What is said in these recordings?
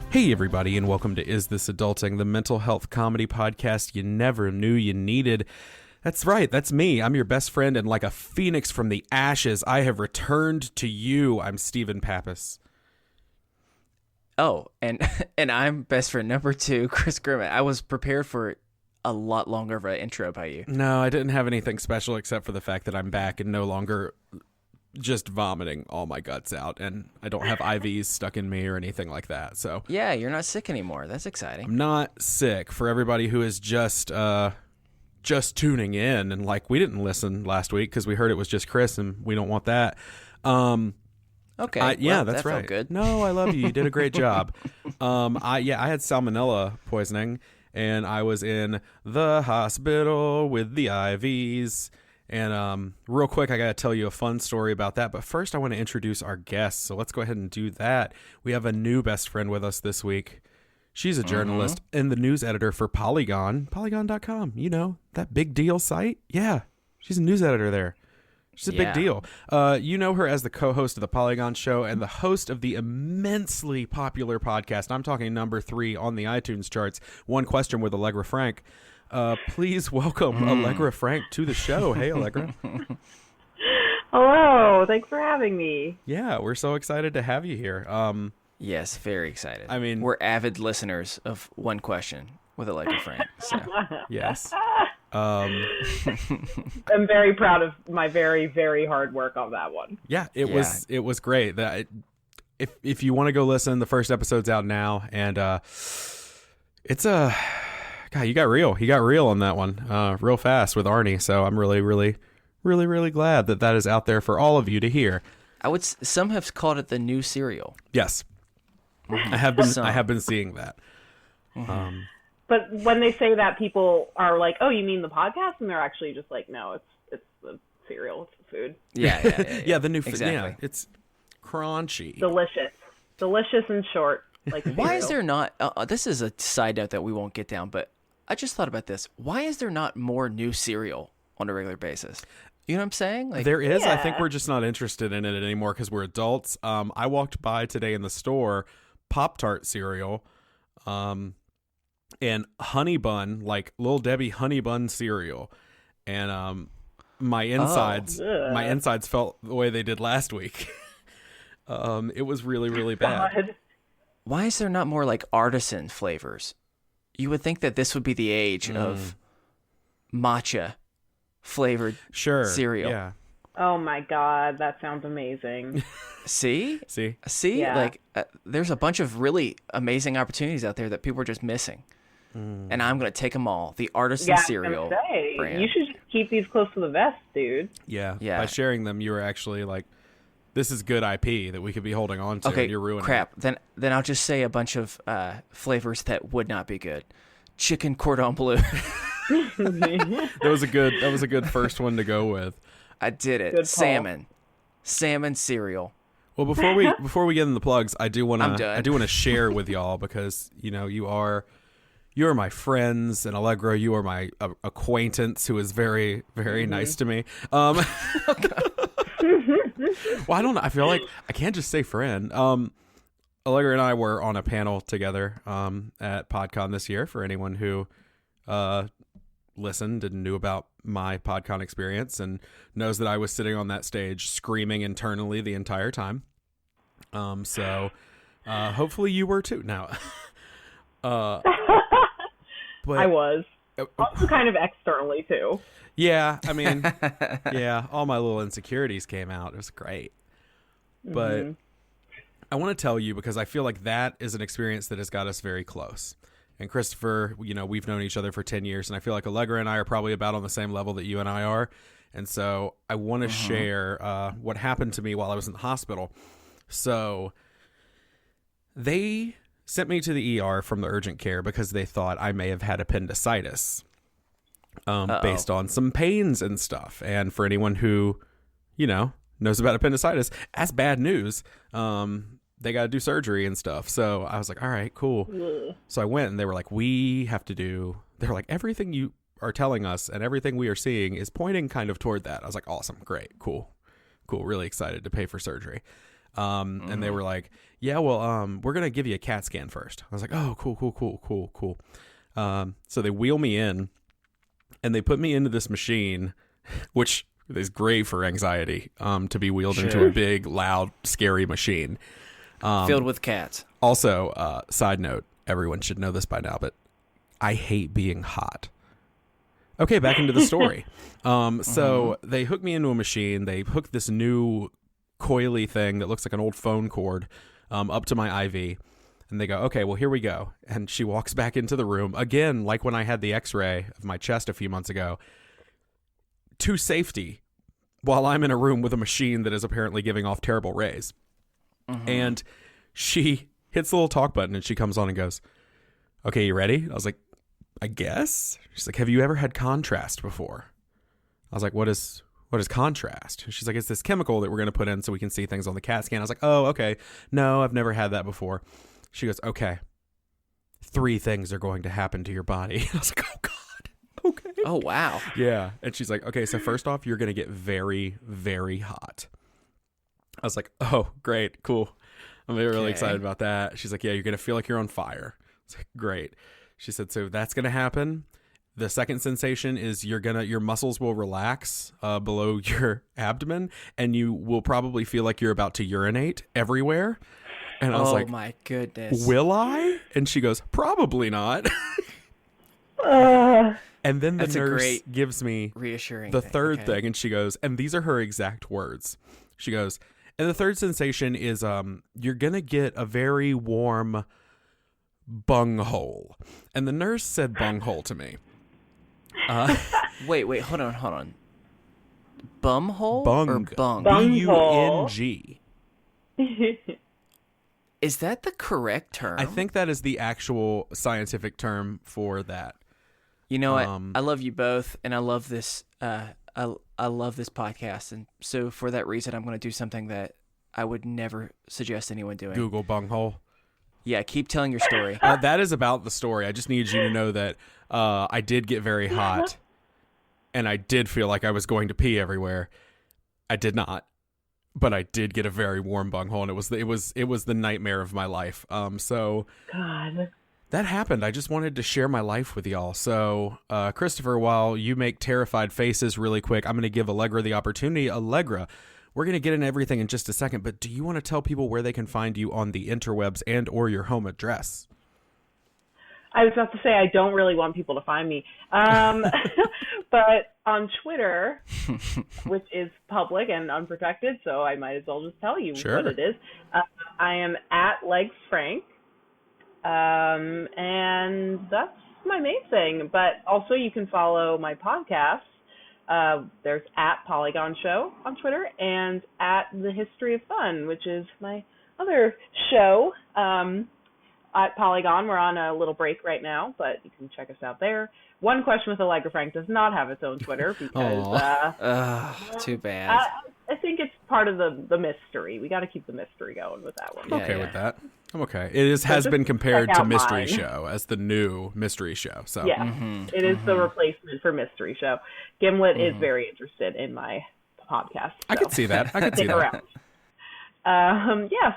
Hey everybody, and welcome to Is This Adulting, the mental health comedy podcast you never knew you needed. That's right, that's me. I'm your best friend, and like a phoenix from the ashes, I have returned to you. I'm Stephen Pappas. Oh, and I'm best friend number 2, Chris Grimmett. I was prepared for a lot longer of an intro by you. No, I didn't have anything special except for the fact that I'm back and no longer just vomiting all my guts out, and I don't have IVs stuck in me or anything like that. So yeah, you're not sick anymore. That's exciting. I'm not sick. For everybody who is just tuning in and like, we didn't listen last week because we heard it was just Chris, and we don't want that. Okay, yeah, well, that's that right. Felt good. No, I love you. You did a great job. I had salmonella poisoning, and I was in the hospital with the IVs. And real quick, I got to tell you a fun story about that. But first, I want to introduce our guests. So let's go ahead and do that. We have a new best friend with us this week. She's a journalist and the news editor for Polygon, polygon.com. You know, that big deal site? Yeah, she's a news editor there. She's a big deal. You know her as the co-host of the Polygon Show and the host of the immensely popular podcast. I'm talking number 3 on the iTunes charts, One Question with Allegra Frank. Please welcome Allegra Frank to the show. Hey, Allegra. Hello. Thanks for having me. Yeah, we're so excited to have you here. Yes, very excited. I mean, we're avid listeners of One Question with Allegra Frank. So. Yes. I'm very proud of my very, very hard work on that one. Yeah, it was great. If you want to go listen, the first episode's out now, and it's a God. You got real. He got real on that one, real fast with Arnie. So I'm really, really, really, really glad that is out there for all of you to hear. Some have called it the new cereal. Yes, I have been seeing that. Mm-hmm. But when they say that, people are like, "Oh, you mean the podcast?" And they're actually just like, "No, it's the cereal. It's the food." Yeah, the new food. Exactly. Yeah, it's crunchy, delicious and short. Like cereal. Why is there not? This is a side note that we won't get down, but I just thought about this. Why is there not more new cereal on a regular basis? You know what I'm saying? Like, there is. Yeah. I think we're just not interested in it anymore because we're adults. I walked by today in the store, Pop-Tart cereal, and Honey Bun, like Lil Debbie Honey Bun cereal, and my insides felt the way they did last week. It was really, really bad. God. Why is there not more like artisan flavors? You would think that this would be the age of matcha flavored cereal. Yeah. Oh my God, that sounds amazing. See? Yeah. Like there's a bunch of really amazing opportunities out there that people are just missing. And I'm going to take them all. The artisan cereal brand. You should just keep these close to the vest, dude. Yeah. By sharing them, you were actually like, this is good IP that we could be holding on to. Okay, and you're ruining crap. it. Then I'll just say a bunch of flavors that would not be good. Chicken cordon bleu. That was a good first one to go with. I did it. Good Salmon cereal. Well, before we get in the plugs, I do want to share with y'all because you are my friends, and Allegra, you are my acquaintance who is very, very nice to me. Well, I don't know. I feel like I can't just say friend. Allegra and I were on a panel together at PodCon this year. For anyone who listened and knew about my PodCon experience and knows that I was sitting on that stage screaming internally the entire time. So hopefully you were too. Now, but I was also kind of externally too. Yeah, I mean, all my little insecurities came out. It was great. But I want to tell you because I feel like that is an experience that has got us very close. And Christopher, we've known each other for 10 years, and I feel like Allegra and I are probably about on the same level that you and I are. And so I want to share what happened to me while I was in the hospital. So they sent me to the ER from the urgent care because they thought I may have had appendicitis. Based on some pains and stuff. And for anyone who, knows about appendicitis, that's bad news. They got to do surgery and stuff. So I was like, all right, cool. Ugh. So I went and they were like, they're like, everything you are telling us and everything we are seeing is pointing kind of toward that. I was like, awesome, great, cool, really excited to pay for surgery. And they were like, yeah, well, we're going to give you a CAT scan first. I was like, oh, cool. So they wheel me in and they put me into this machine, which is great for anxiety, to be wheeled into a big, loud, scary machine. Filled with cats. Also, side note, everyone should know this by now, but I hate being hot. Okay, back into the story. So they hook me into a machine. They hook this new coily thing that looks like an old phone cord up to my IV. And they go, okay, well, here we go. And she walks back into the room. Again, like when I had the x-ray of my chest a few months ago. To safety, while I'm in a room with a machine that is apparently giving off terrible rays. And she hits the little talk button and she comes on and goes, okay, you ready? I was like, I guess. She's like, have you ever had contrast before? I was like, what is contrast? She's like, it's this chemical that we're going to put in so we can see things on the CAT scan. I was like, oh, okay. No, I've never had that before. She goes, okay, 3 things are going to happen to your body. I was like, oh, God. Okay. Oh, wow. Yeah. And she's like, okay, so first off, you're going to get very, very hot. I was like, oh, great. Cool. I'm really excited about that. She's like, yeah, you're going to feel like you're on fire. I was like, great. She said, so that's going to happen. The second sensation is your muscles will relax below your abdomen and you will probably feel like you're about to urinate everywhere. And I was like, oh my goodness. Will I? And she goes, probably not. And then the nurse gives me reassuring the third thing, and she goes, and these are her exact words. She goes, and the third sensation is you're going to get a very warm bunghole. And the nurse said bunghole to me. Wait, hold on. Bumhole bung, or bung? B-U-N-G. Is that the correct term? I think that is the actual scientific term for that. You know what? I love you both, and I love this. I love this podcast, and so for that reason, I'm going to do something that I would never suggest anyone doing. Google bunghole. Yeah, keep telling your story. That is about the story. I just needed you to know that I did get very hot, and I did feel like I was going to pee everywhere. I did not, but I did get a very warm bunghole, and it was the nightmare of my life. So God. That happened. I just wanted to share my life with y'all. So, Christopher, while you make terrified faces really quick, I'm going to give Allegra the opportunity. Allegra, we're going to get into everything in just a second, but do you want to tell people where they can find you on the interwebs and or your home address? I was about to say I don't really want people to find me. But on Twitter, which is public and unprotected, so I might as well just tell you what it is. I am at Legs Frank. And that's my main thing. But also you can follow my podcast. There's at Polygon Show on Twitter and at The History of Fun, which is my other show. At Polygon, we're on a little break right now, but you can check us out there. One Question with Allegra Frank does not have its own Twitter because too bad. I think it's part of the mystery. We got to keep the mystery going with that one. I'm okay with that. I'm okay. It has been compared to Mystery Show as the new Mystery Show. So yeah, it is the replacement for Mystery Show. Gimlet is very interested in my podcast. So. I could see that. Around.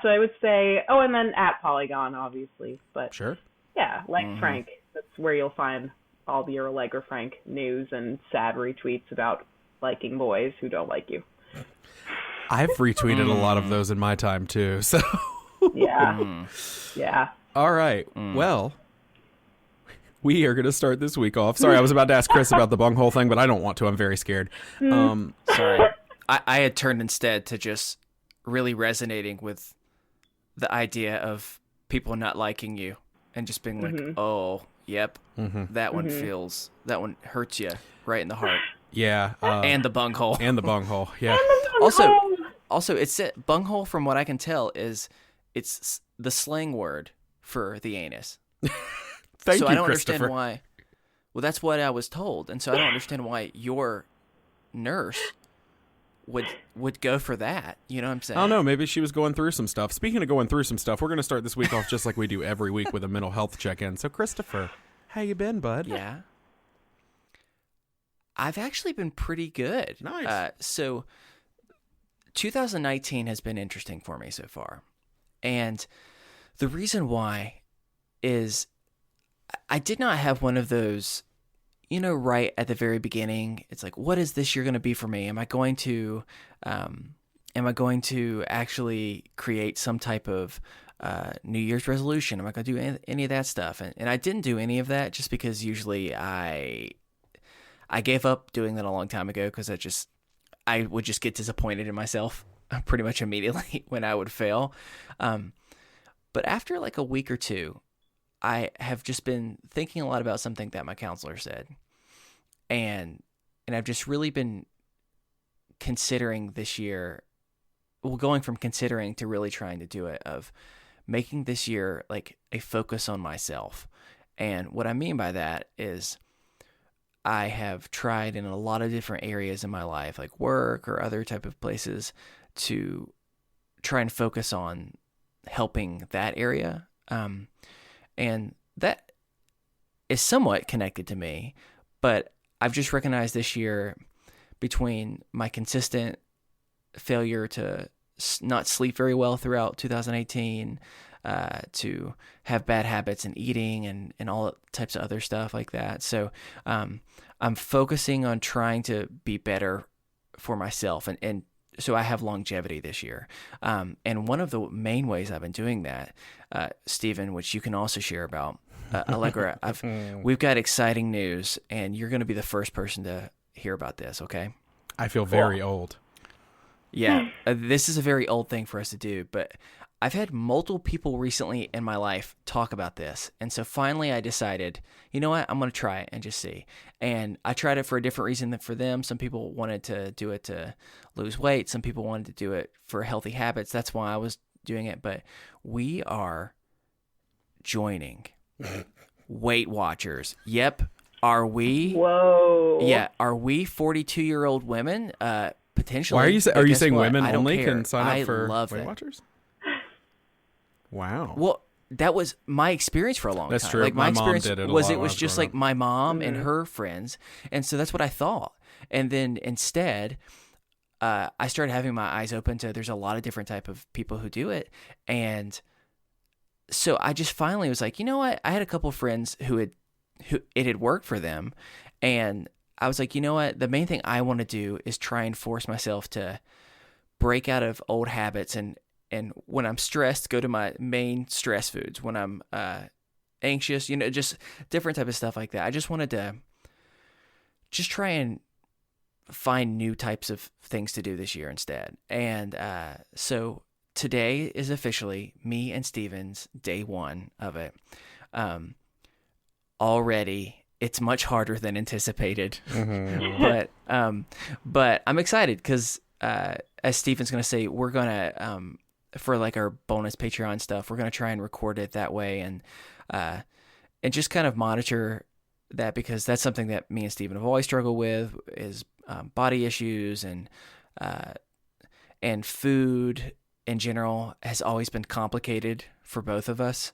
So I would say, and then at Polygon, obviously. But sure. Yeah, Frank. That's where you'll find all your Allegra Frank news and sad retweets about liking boys who don't like you. I've retweeted a lot of those in my time too. So yeah. All right. Well, we are going to start this week off. Sorry, I was about to ask Chris about the bunghole thing, but I don't want to. I'm very scared. Sorry. I had turned instead to just really resonating with the idea of people not liking you and just being like, oh, yep, that one hurts you right in the heart. Yeah. And the bunghole. Yeah. Also, it's bunghole, from what I can tell, it's the slang word for the anus. Thank you, I don't Christopher. understand why. Well, that's what I was told, and so I don't understand why your nurse would go for that. You know what I'm saying? I don't know. Maybe she was going through some stuff. Speaking of going through some stuff, we're going to start this week off just like we do every week with a mental health check-in. So, Christopher, how you been, bud? Yeah. I've actually been pretty good. Nice. So 2019 has been interesting for me so far. And the reason why is I did not have one of those, right at the very beginning. It's like, what is this year going to be for me? Am I going to actually create some type of New Year's resolution? Am I going to do any of that stuff? And I didn't do any of that just because usually I gave up doing that a long time ago because I would just get disappointed in myself pretty much immediately when I would fail. But after like a week or two, I have just been thinking a lot about something that my counselor said. And I've just really been considering this year, going from considering to really trying to do it, of making this year like a focus on myself. And what I mean by that is I have tried in a lot of different areas in my life, like work or other type of places, to try and focus on helping that area. And that is somewhat connected to me, but I've just recognized this year, between my consistent failure to not sleep very well throughout 2018, to have bad habits in eating and all types of other stuff like that. So I'm focusing on trying to be better for myself, and so I have longevity this year. And one of the main ways I've been doing that, Stephen, which you can also share about, Allegra, we've got exciting news, and you're going to be the first person to hear about this, okay? I feel very old. Yeah, this is a very old thing for us to do, but I've had multiple people recently in my life talk about this. And so finally I decided, you know what, I'm going to try it and just see. And I tried it for a different reason than for them. Some people wanted to do it to lose weight. Some people wanted to do it for healthy habits. That's why I was doing it. But we are joining Weight Watchers. Yep. Are we? Whoa. Yeah. Are we 42-year-old women? Potentially. Why are you saying what? women only care. can sign up for love Weight that. Watchers? Wow. Well, that was my experience for a long time. That's true. Like My mom experience did it a was lot it when I was was just growing like my mom and her friends, and so that's what I thought. And then instead, I started having my eyes open to there's a lot of different type of people who do it, and so I just finally was like, you know what? I had a couple of friends who it had worked for them, and I was like, you know what? The main thing I want to do is try and force myself to break out of old habits, and when I'm stressed, go to my main stress foods. When I'm anxious, just different type of stuff like that. I just wanted to just try and find new types of things to do this year instead. And so today is officially me and Steven's day one of it. Already, it's much harder than anticipated, but I'm excited because as Steven's going to say, we're going to for like our bonus Patreon stuff, we're going to try and record it that way and just kind of monitor that, because that's something that me and Steven have always struggled with, is body issues, and food in general has always been complicated for both of us.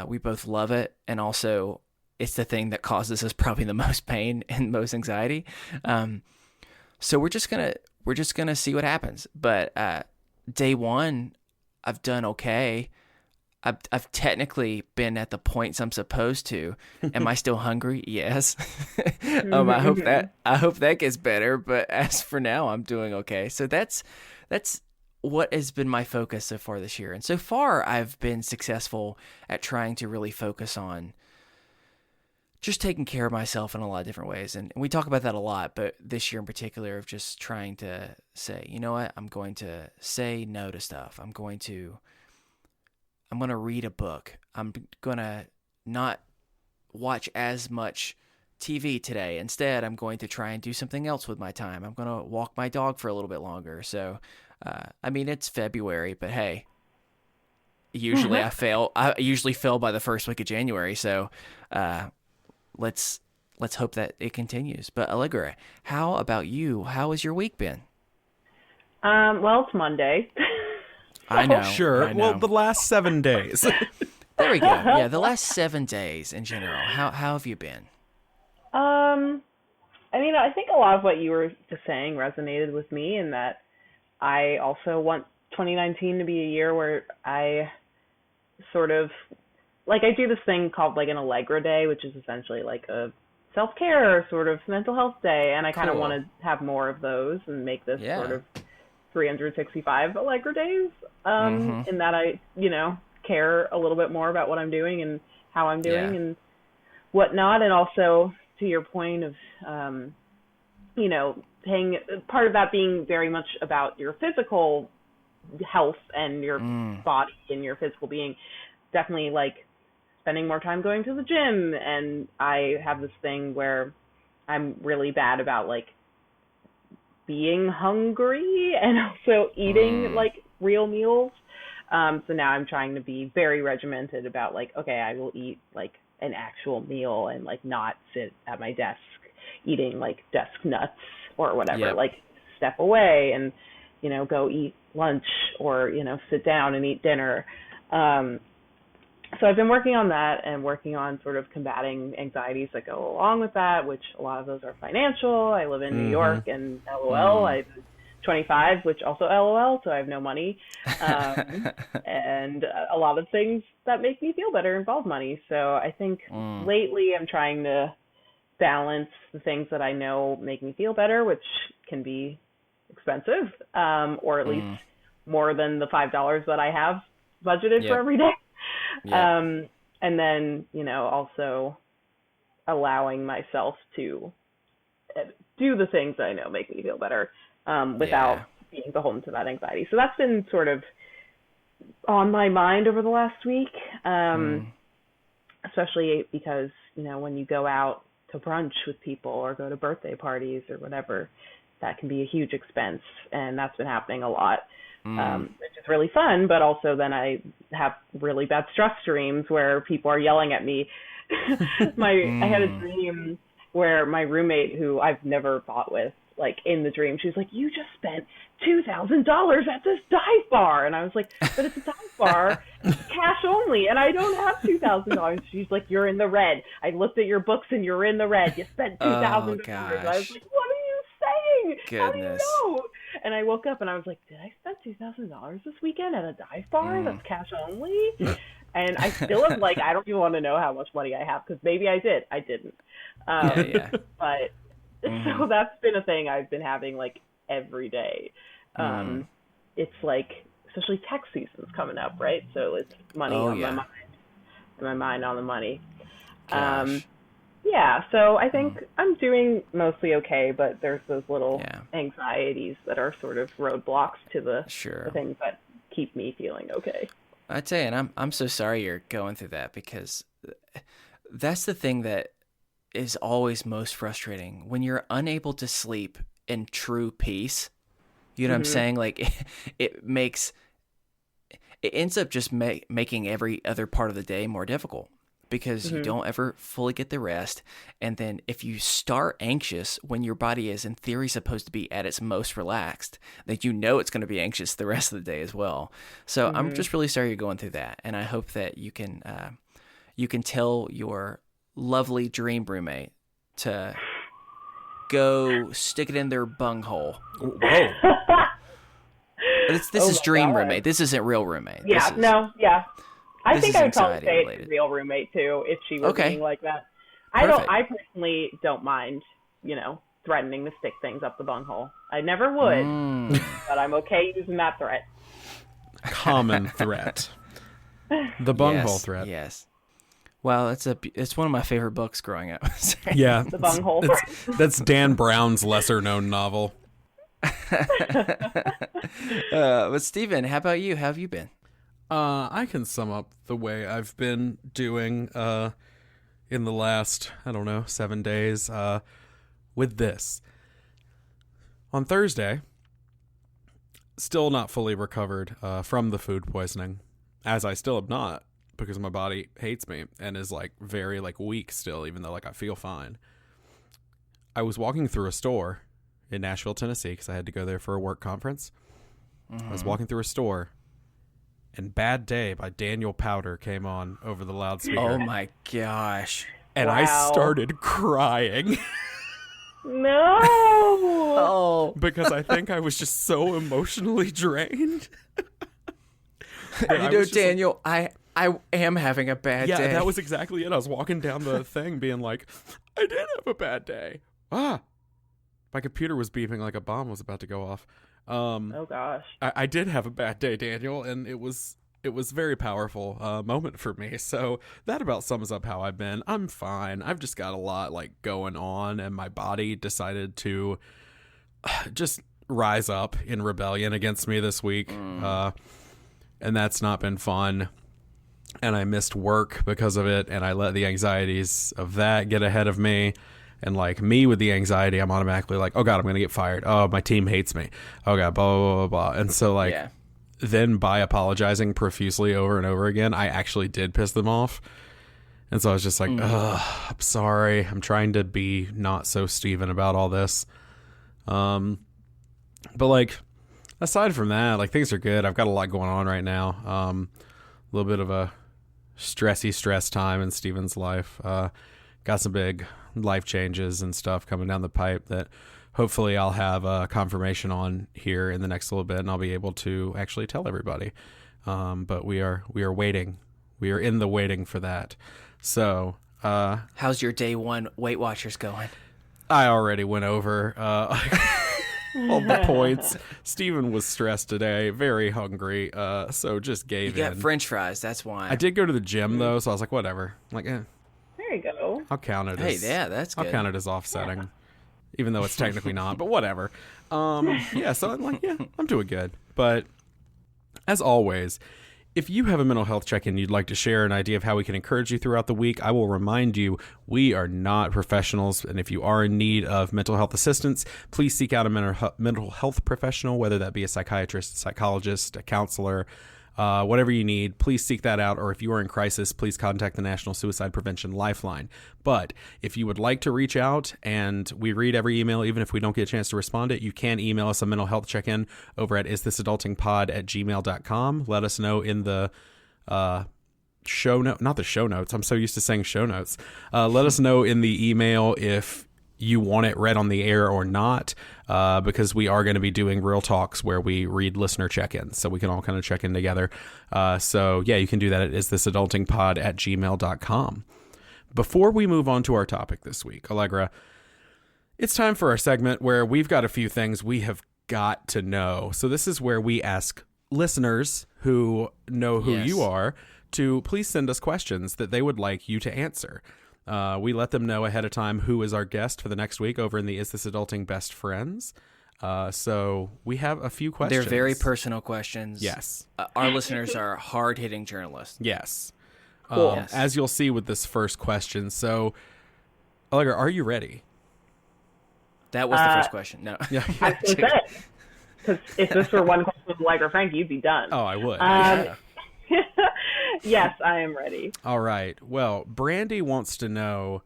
We both love it, and also it's the thing that causes us probably the most pain and most anxiety. So we're just gonna see what happens. But day one, I've done okay. I've technically been at the points I'm supposed to. Am I still hungry? Yes. I hope that gets better. But as for now, I'm doing okay. So that's what has been my focus so far this year. And so far, I've been successful at trying to really focus on just taking care of myself in a lot of different ways. And we talk about that a lot, but this year in particular, of just trying to say, you know what, I'm going to say no to stuff. I'm going to read a book. I'm going to not watch as much TV today. Instead, I'm going to try and do something else with my time. I'm going to walk my dog for a little bit longer. So, it's February, but hey, usually I fail. I usually fail by the first week of January. So, let's hope that it continues. But Allegra, how about you? How has your week been? Well, it's Monday. I know. Sure. I know. Well, the last 7 days. There we go. Yeah, the last 7 days in general. How have you been? I think a lot of what you were just saying resonated with me, in that I also want 2019 to be a year where I sort of, like, I do this thing called like an Allegra day, which is essentially like a self-care sort of mental health day. And I kind of want to have more of those and make this sort of 365 Allegra days, in that I, care a little bit more about what I'm doing and how I'm doing and whatnot. And also to your point of, paying, part of that being very much about your physical health and your body and your physical being, definitely like spending more time going to the gym. And I have this thing where I'm really bad about like being hungry and also eating like real meals. So now I'm trying to be very regimented about like, okay, I will eat like an actual meal and like not sit at my desk eating like desk nuts or whatever, like step away and, go eat lunch or, sit down and eat dinner. So I've been working on that and working on sort of combating anxieties that go along with that, which a lot of those are financial. I live in New York and LOL. I'm 25, which also LOL, so I have no money. And a lot of things that make me feel better involve money. So I think lately I'm trying to balance the things that I know make me feel better, which can be expensive, or at least more than the $5 that I have budgeted for every day. And then, also allowing myself to do the things that I know make me feel better, without being beholden to that anxiety. So that's been sort of on my mind over the last week, especially because, when you go out to brunch with people or go to birthday parties or whatever, that can be a huge expense. And that's been happening a lot. Which is really fun, but also then I have really bad stress dreams where people are yelling at me. I had a dream where my roommate, who I've never fought with, like in the dream, she's like, "You just spent $2,000 at this dive bar," and I was like, "But it's a dive bar, cash only, and I don't have $2,000." She's like, "You're in the red. I looked at your books and you're in the red. You spent $2,000." I was like, "What are you saying? Goodness. How do you know?" And I woke up and I was like, "Did I spend $2,000 this weekend at a dive bar that's cash only?" And I still am like, I don't even want to know how much money I have, because maybe I did. I didn't. But so that's been a thing I've been having like every day. It's like, especially tax season's coming up, right? So it's money on my mind. My mind on the money. So I think I'm doing mostly okay, but there's those little anxieties that are sort of roadblocks to the things that keep me feeling okay. I tell you, and I'm so sorry you're going through that, because that's the thing that is always most frustrating, when you're unable to sleep in true peace. You know what I'm saying? Like it ends up just making every other part of the day more difficult, because you don't ever fully get the rest. And then if you start anxious when your body is in theory supposed to be at its most relaxed, that it's going to be anxious the rest of the day as well. So I'm just really sorry you're going through that. And I hope that you can tell your lovely dream roommate to go stick it in their bunghole. Whoa. This is dream roommate. This isn't real roommate. I think I would probably say it's a real roommate too, if she were being like that. I personally don't mind, threatening to stick things up the bunghole. I never would, but I'm okay using that threat. Common threat. The bunghole threat. Yes. Well, it's one of my favorite books growing up. Yeah. The bunghole threat. That's Dan Brown's lesser known novel. But Steven, how about you? How have you been? I can sum up the way I've been doing in the last, 7 days with this. On Thursday, still not fully recovered from the food poisoning, as I still am not, because my body hates me and is very weak still, even though I feel fine. I was walking through a store in Nashville, Tennessee, because I had to go there for a work conference. I was walking through a store, and Bad Day by Daniel Powder came on over the loudspeaker. Oh my gosh. And I started crying. No. Oh. Because I think I was just so emotionally drained. You know, Daniel, I am having a bad day. Yeah, that was exactly it. I was walking down the thing being like, I did have a bad day. My computer was beeping like a bomb was about to go off. Oh gosh. I did have a bad day, Daniel, and it was very powerful moment for me. So that about sums up how I've been. I'm fine. I've just got a lot like going on, and my body decided to just rise up in rebellion against me this week. And that's not been fun. And I missed work because of it, and I let the anxieties of that get ahead of me. And like me with the anxiety, I'm automatically like, oh God, I'm going to get fired. Oh, my team hates me. Oh God, blah, blah, blah, blah. And so like, then by apologizing profusely over and over again, I actually did piss them off. And so I was just like, I'm sorry. I'm trying to be not so Steven about all this. But like, aside from that, like things are good. I've got a lot going on right now. A little bit of a stress time in Steven's life. Got some big life changes and stuff coming down the pipe that hopefully I'll have a confirmation on here in the next little bit, and I'll be able to actually tell everybody. But we are waiting. We are in the waiting for that. So, how's your day one Weight Watchers going? I already went over all the points. Steven was stressed today, very hungry, so just gave in. You got French fries, that's why. I did go to the gym though, so I was like, whatever. I'm like, There you go. I'll count it as that's good. I'll count it as offsetting, even though it's technically not. But whatever. So I'm like, I'm doing good. But as always, if you have a mental health check-in you'd like to share an idea of how we can encourage you throughout the week, I will remind you we are not professionals, and if you are in need of mental health assistance, please seek out a mental health professional, whether that be a psychiatrist, a psychologist, a counselor. Whatever you need, please seek that out. Or if you are in crisis, please contact the National Suicide Prevention Lifeline. But if you would like to reach out, and we read every email, even if we don't get a chance to respond to it, you can email us a mental health check-in over at isthisadultingpod@gmail.com. Let us know in the show note, not the show notes. I'm so used to saying show notes. Let us know in the email if you want it read on the air or not, because we are going to be doing real talks where we read listener check-ins, so we can all kind of check in together. So yeah, you can do that at isthisadultingpod@gmail.com. Before we move on to our topic this week, Allegra, it's time for our segment where we've got a few things we have got to know. So this is where we ask listeners who know who you are to please send us questions that they would like you to answer. We let them know ahead of time who is our guest for the next week over in the Is This Adulting Best Friends. So we have a few questions. They're very personal questions. Yes. Our listeners are hard-hitting journalists. Yes. Cool. As you'll see with this first question. So, Allegra, are you ready? That was the first question. No. Yeah. I was going to say, because if this were one question with Allegra Frank, you'd be done. Oh, I would. Yes, I am ready. All right. Well, Brandy wants to know,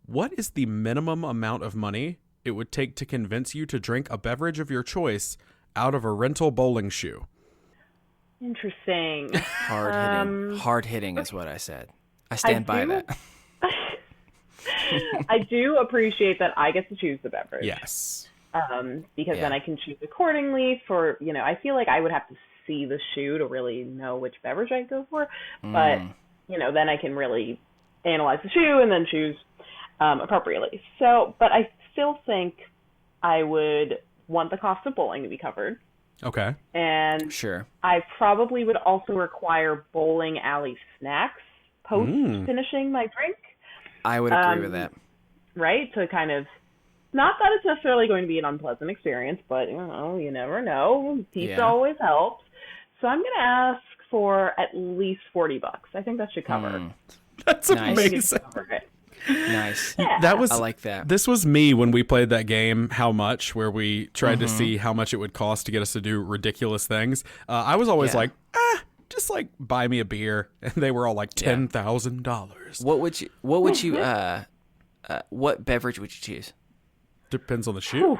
what is the minimum amount of money it would take to convince you to drink a beverage of your choice out of a rental bowling shoe? Interesting. Hard hitting is what I said. I stand by that. I do appreciate that I get to choose the beverage. Yes. Because then I can choose accordingly for, I feel like I would have to see the shoe to really know which beverage I'd go for. But, then I can really analyze the shoe and then choose appropriately. So, but I still think I would want the cost of bowling to be covered. Okay. And sure, I probably would also require bowling alley snacks post finishing my drink. I would agree with that. Right? To kind of, not that it's necessarily going to be an unpleasant experience, but you never know. Pizza always helps. So I'm going to ask for at least $40. I think that should cover it. That's amazing. Nice. Yeah. I like that. This was me when we played that game, How Much, where we tried to see how much it would cost to get us to do ridiculous things. I was always like, just like buy me a beer, and they were all like $10,000. What beverage would you choose? Depends on the shoe.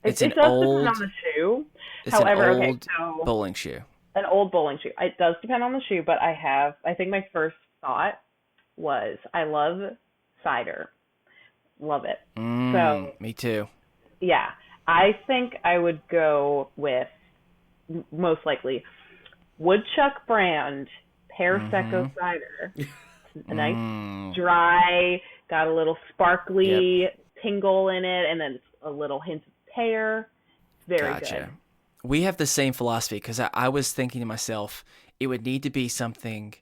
It does depend on the shoe. However, an old bowling shoe. An old bowling shoe. It does depend on the shoe, but I think my first thought was I love cider. Love it. So me too. Yeah, I think I would go with most likely Woodchuck brand pear secco cider. A nice dry, got a little sparkly tingle in it, and then a little hint of pear. Very good. We have the same philosophy because I was thinking to myself, it would need to be something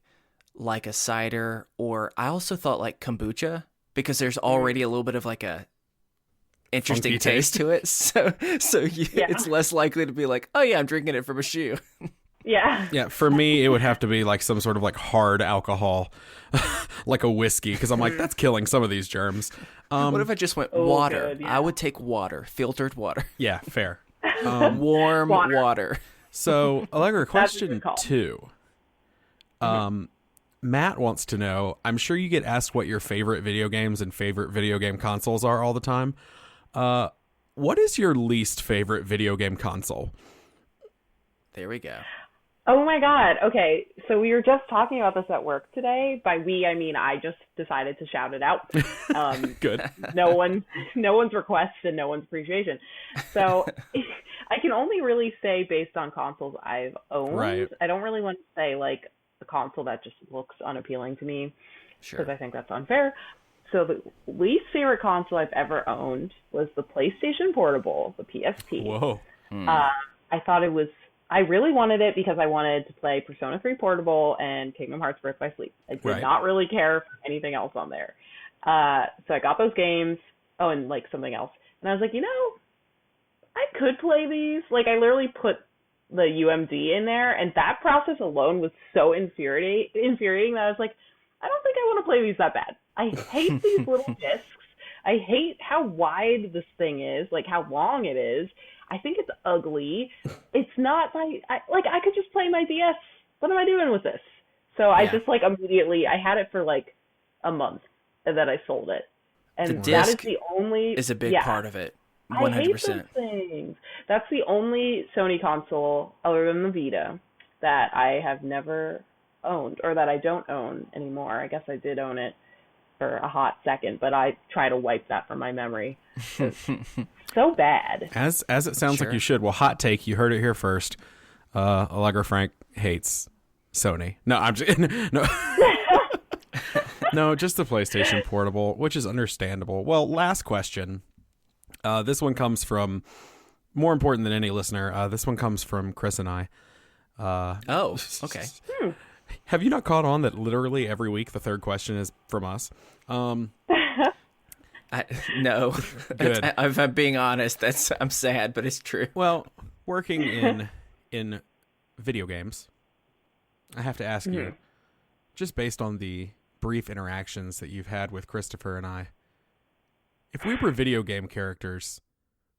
like a cider, or I also thought like kombucha, because there's already a little bit of like a interesting taste to it. So it's less likely to be like, oh yeah, I'm drinking it from a shoe. Yeah. For me, it would have to be like some sort of like hard alcohol, like a whiskey, because I'm like, that's killing some of these germs. What if I just went water? Good, yeah. I would take water, filtered water. Yeah, fair. Warm water. So, Allegra, question 2. Matt wants to know, I'm sure you get asked what your favorite video games and favorite video game consoles are all the time. What is your least favorite video game console? There we go. Oh my God. Okay. So we were just talking about this at work today. By we, I mean, I just decided to shout it out. Good. No one's request and no one's appreciation. So I can only really say based on consoles I've owned. Right. I don't really want to say like a console that just looks unappealing to me. Sure. Because I think that's unfair. So the least favorite console I've ever owned was the PlayStation Portable, the PSP. Whoa. I thought I really wanted it because I wanted to play Persona 3 Portable and Kingdom Hearts Birth by Sleep. I did not really care for anything else on there. So I got those games. Oh, and like something else. And I was like, I could play these. Like I literally put the UMD in there, and that process alone was so infuriating that I was like, I don't think I want to play these that bad. I hate these little discs. I hate how wide this thing is, like how long it is. I think it's ugly. It's not I could just play my DS. What am I doing with this? So I just like immediately, I had it for like a month and then I sold it. And that is the only is a big part of it. 100%. I hate those things. That's the only Sony console other than the Vita that I have never owned, or that I don't own anymore. I guess I did own it for a hot second, but I try to wipe that from my memory. So bad. As it sounds like you should. Well, hot take, you heard it here first. Allegra Frank hates Sony. No, I'm just no. No, just the PlayStation Portable, which is understandable. Well, last question. This one comes from, more important than any listener, this one comes from Chris and I. Oh, okay. Have you not caught on that literally every week the third question is from us? No. Good. If I'm being honest, I'm sad, but it's true. Well, working in video games, I have to ask you, just based on the brief interactions that you've had with Christopher and I, if we were video game characters,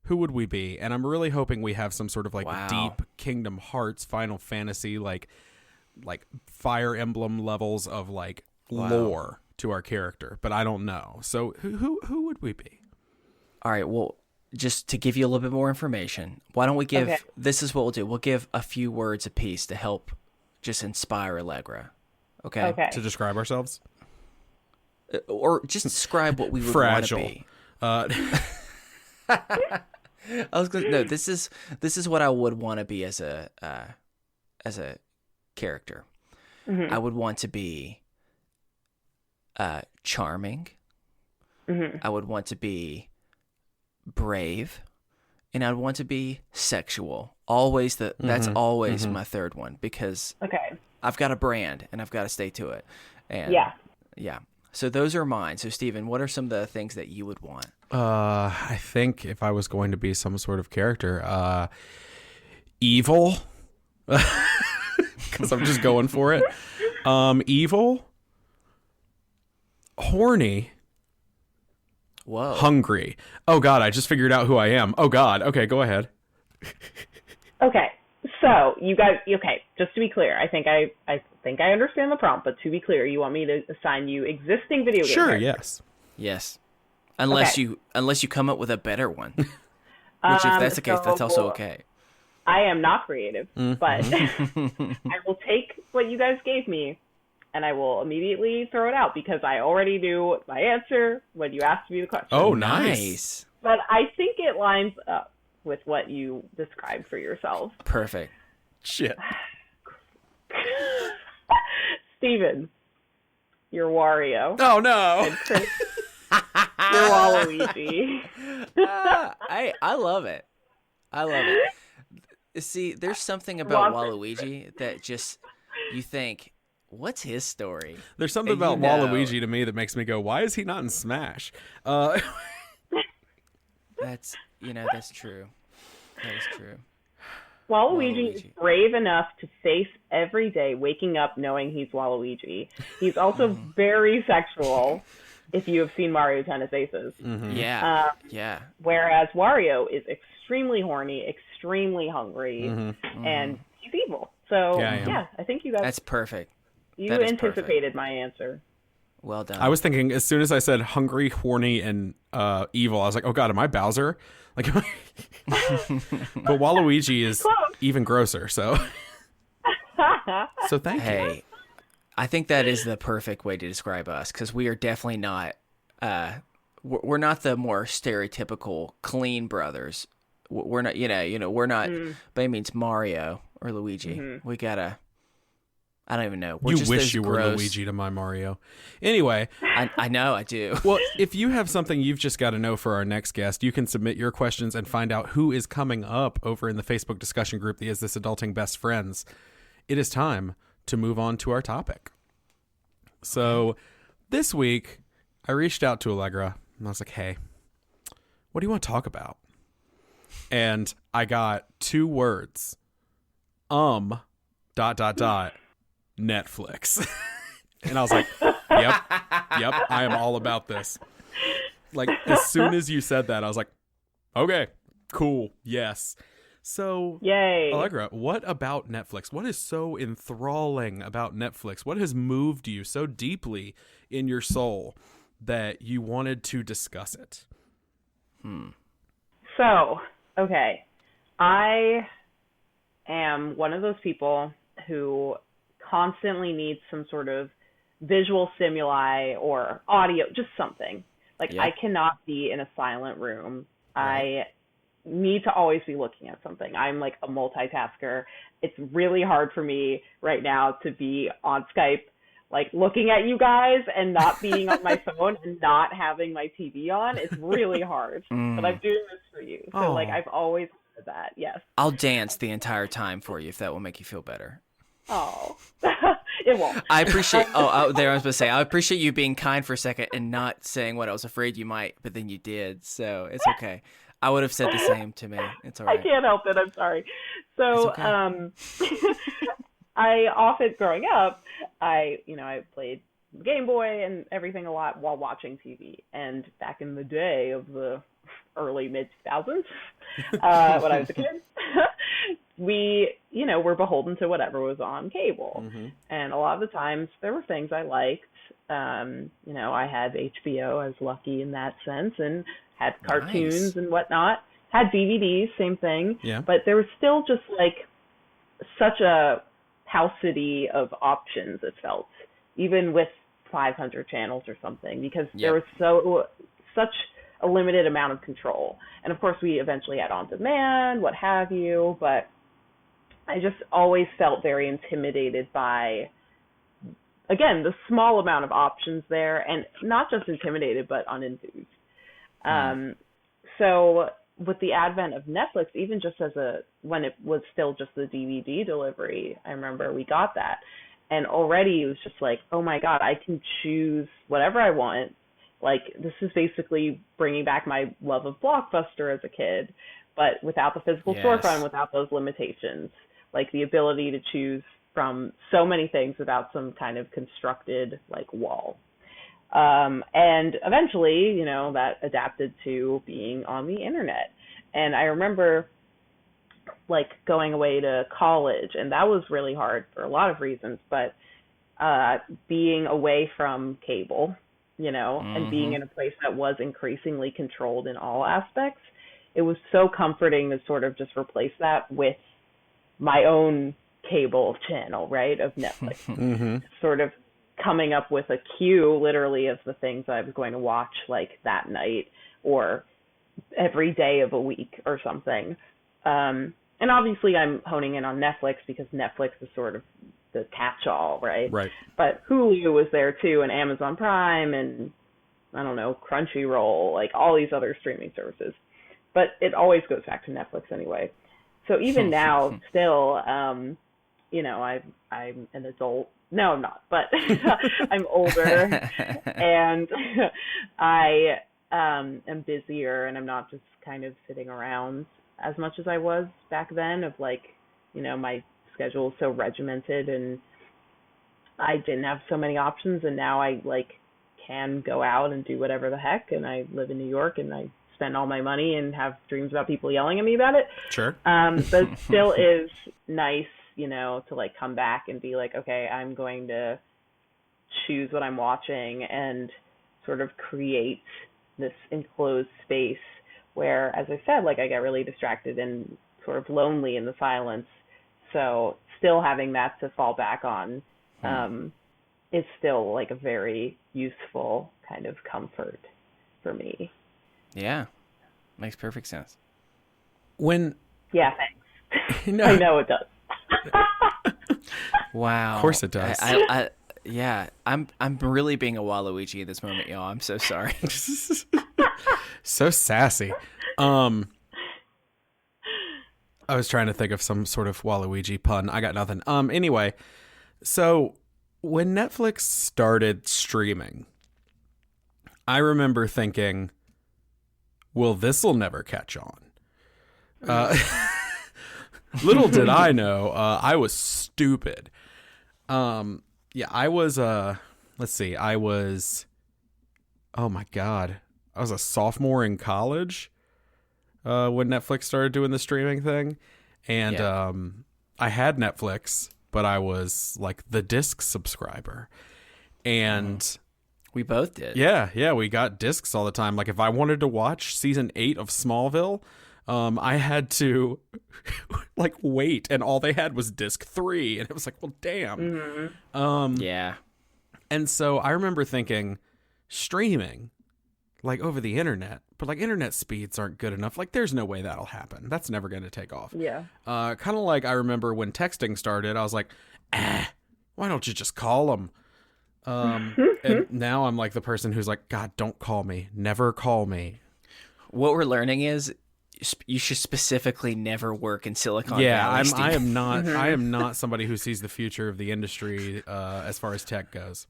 who would we be? And I'm really hoping we have some sort of deep Kingdom Hearts, Final Fantasy, like Fire Emblem levels of lore to our character, but I don't know. So who would we be? All right, well, just to give you a little bit more information, why don't we give, this is what we'll do. We'll give a few words apiece to help just inspire Allegra. Okay? To describe ourselves? Or just describe what we would want to be. I was gonna, no, this is what I would want to be as a character. I would want to be charming. I would want to be brave, and I'd want to be sexual. Always that's always my third one, because I've got a brand and I've got to stay to it. And yeah. So those are mine. So Steven, what are some of the things that you would want? I think if I was going to be some sort of character, evil, because I'm just going for it. Evil, horny. Whoa. Hungry. Oh God, I just figured out who I am. Oh God. Okay, go ahead. Okay. So you guys, just to be clear, I think I understand the prompt, but to be clear, you want me to assign you existing video game characters? Yes. Unless you come up with a better one. Which if that's the case, that's also okay. I am not creative, but I will take what you guys gave me and I will immediately throw it out because I already knew my answer when you asked me the question. Oh, nice. But I think it lines up with what you described for yourself. Perfect. Shit. Steven, you're Wario. Oh, no. And Chris, you're Waluigi. I love it. I love it. See, there's something about Waluigi that just, you think, what's his story? There's something about Waluigi to me that makes me go, why is he not in Smash? That's true. That is true. Waluigi is brave enough to face every day waking up knowing he's Waluigi. He's also very sexual, if you have seen Mario Tennis Aces. Mm-hmm. Yeah. Whereas Wario is extremely horny, extremely hungry, and he's evil. So, yeah, I think you guys... That's perfect. You anticipated my answer. Well done. I was thinking, as soon as I said hungry, horny, and evil, I was like, oh god, am I Bowser? Like, but Waluigi is even grosser, so... So thank you. Hey, I think that is the perfect way to describe us, because we are definitely not... we're not the more stereotypical clean brothers. We're not, we're not by any means Mario or Luigi. We gotta... I don't even know. We're you wish you were Luigi to my Mario. Anyway. I know, I do. Well, if you have something you've just got to know for our next guest, you can submit your questions and find out who is coming up over in the Facebook discussion group, the Is This Adulting Best Friends. It is time to move on to our topic. So this week, I reached out to Allegra, and I was like, hey, what do you want to talk about? And I got 2 words. Netflix. And I was like, yep, I am all about this. Like, as soon as you said that, I was like, okay, cool, yes. So, yay. Allegra, what about Netflix? What is so enthralling about Netflix? What has moved you so deeply in your soul that you wanted to discuss it? So, okay, I am one of those people who constantly needs some sort of visual stimuli or audio, just something. Like, I cannot be in a silent room. Right. I need to always be looking at something. I'm like a multitasker. It's really hard for me right now to be on Skype, like looking at you guys and not being on my phone and not having my TV on. It's really hard, but I'm doing this for you. So like, I've always said that. Yes. I'll dance the entire time for you if that will make you feel better. Oh, it won't. I appreciate. I was about to say, I appreciate you being kind for a second and not saying what I was afraid you might, but then you did. So it's okay. I would have said the same to me. It's all right. I can't help it. I'm sorry. So, okay. I often, growing up, I played Game Boy and everything a lot while watching TV. And back in the day of the early mid-2000s, when I was a kid, we, were beholden to whatever was on cable. And a lot of the times there were things I liked. I had HBO. I was lucky in that sense, and had cartoons and whatnot. Had DVDs, same thing. Yeah. But there was still just like such a paucity of options, it felt, even with 500 channels or something, because there was such a limited amount of control. And of course we eventually had on demand, what have you, but I just always felt very intimidated by, again, the small amount of options there, and not just intimidated, but unenthused. So with the advent of Netflix, even just when it was still just the DVD delivery, I remember we got that. And already it was just like, oh my God, I can choose whatever I want. Like, this is basically bringing back my love of Blockbuster as a kid, but without the physical storefront, without those limitations. Like, the ability to choose from so many things without some kind of constructed, like, wall. And eventually, that adapted to being on the internet. And I remember, like, going away to college, and that was really hard for a lot of reasons, but being away from cable, and being in a place that was increasingly controlled in all aspects, it was so comforting to sort of just replace that with my own cable channel, right, of Netflix. Sort of coming up with a queue literally of the things I was going to watch like that night or every day of a week or something. And obviously I'm honing in on Netflix because Netflix is sort of the catch-all, right? Right. But Hulu was there too, and Amazon Prime, and I don't know, Crunchyroll, like all these other streaming services. But it always goes back to Netflix anyway. So even now, still, you know, I'm an adult. No, I'm not, but I'm older, and I am busier, and I'm not just kind of sitting around as much as I was back then. Of like, you know, my schedule is so regimented, and I didn't have so many options, and now I like can go out and do whatever the heck. And I live in New York, and I spend all my money and have dreams about people yelling at me about it. Sure. But it still is nice, you know, to like come back and be like, okay, I'm going to choose what I'm watching and sort of create this enclosed space where, as I said, like I get really distracted and sort of lonely in the silence. So still having that to fall back on is still like a very useful kind of comfort for me. Yeah, makes perfect sense. Yeah, thanks. No. I know it does. Wow. Of course it does. I'm really being a Waluigi at this moment, y'all. I'm so sorry. So sassy. I was trying to think of some sort of Waluigi pun. I got nothing. Anyway, so when Netflix started streaming, I remember thinking, well, this'll never catch on. Little did I know, I was stupid. I was, let's see, I was a sophomore in college when Netflix started doing the streaming thing. And I had Netflix, but I was like the disc subscriber. And we both did. Yeah, we got discs all the time. Like if I wanted to watch season 8 of Smallville, I had to like wait, and all they had was disc 3, and it was like, well, damn. Yeah. And so I remember thinking, streaming, like over the internet, but like internet speeds aren't good enough. Like there's no way that'll happen. That's never going to take off. Yeah. Kind of like I remember when texting started, I was like, why don't you just call them? And now I'm like the person who's like, God, don't call me. Never call me. What we're learning is you should specifically never work in Silicon Valley. I am not. I am not somebody who sees the future of the industry as far as tech goes.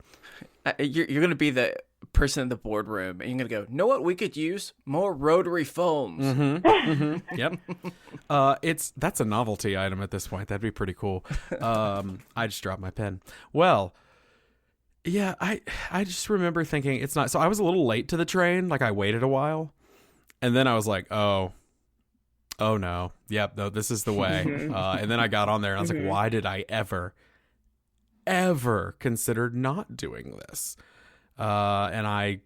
You're going to be the person in the boardroom, and you're going to go, know what we could use? More rotary phones. Yep. That's a novelty item at this point. That'd be pretty cool. I just dropped my pen. Well, yeah, I just remember thinking it's not. So I was a little late to the train. Like I waited a while, and then I was like, oh no, yep, no, this is the way. And then I got on there, and I was like, why did I ever consider not doing this? And I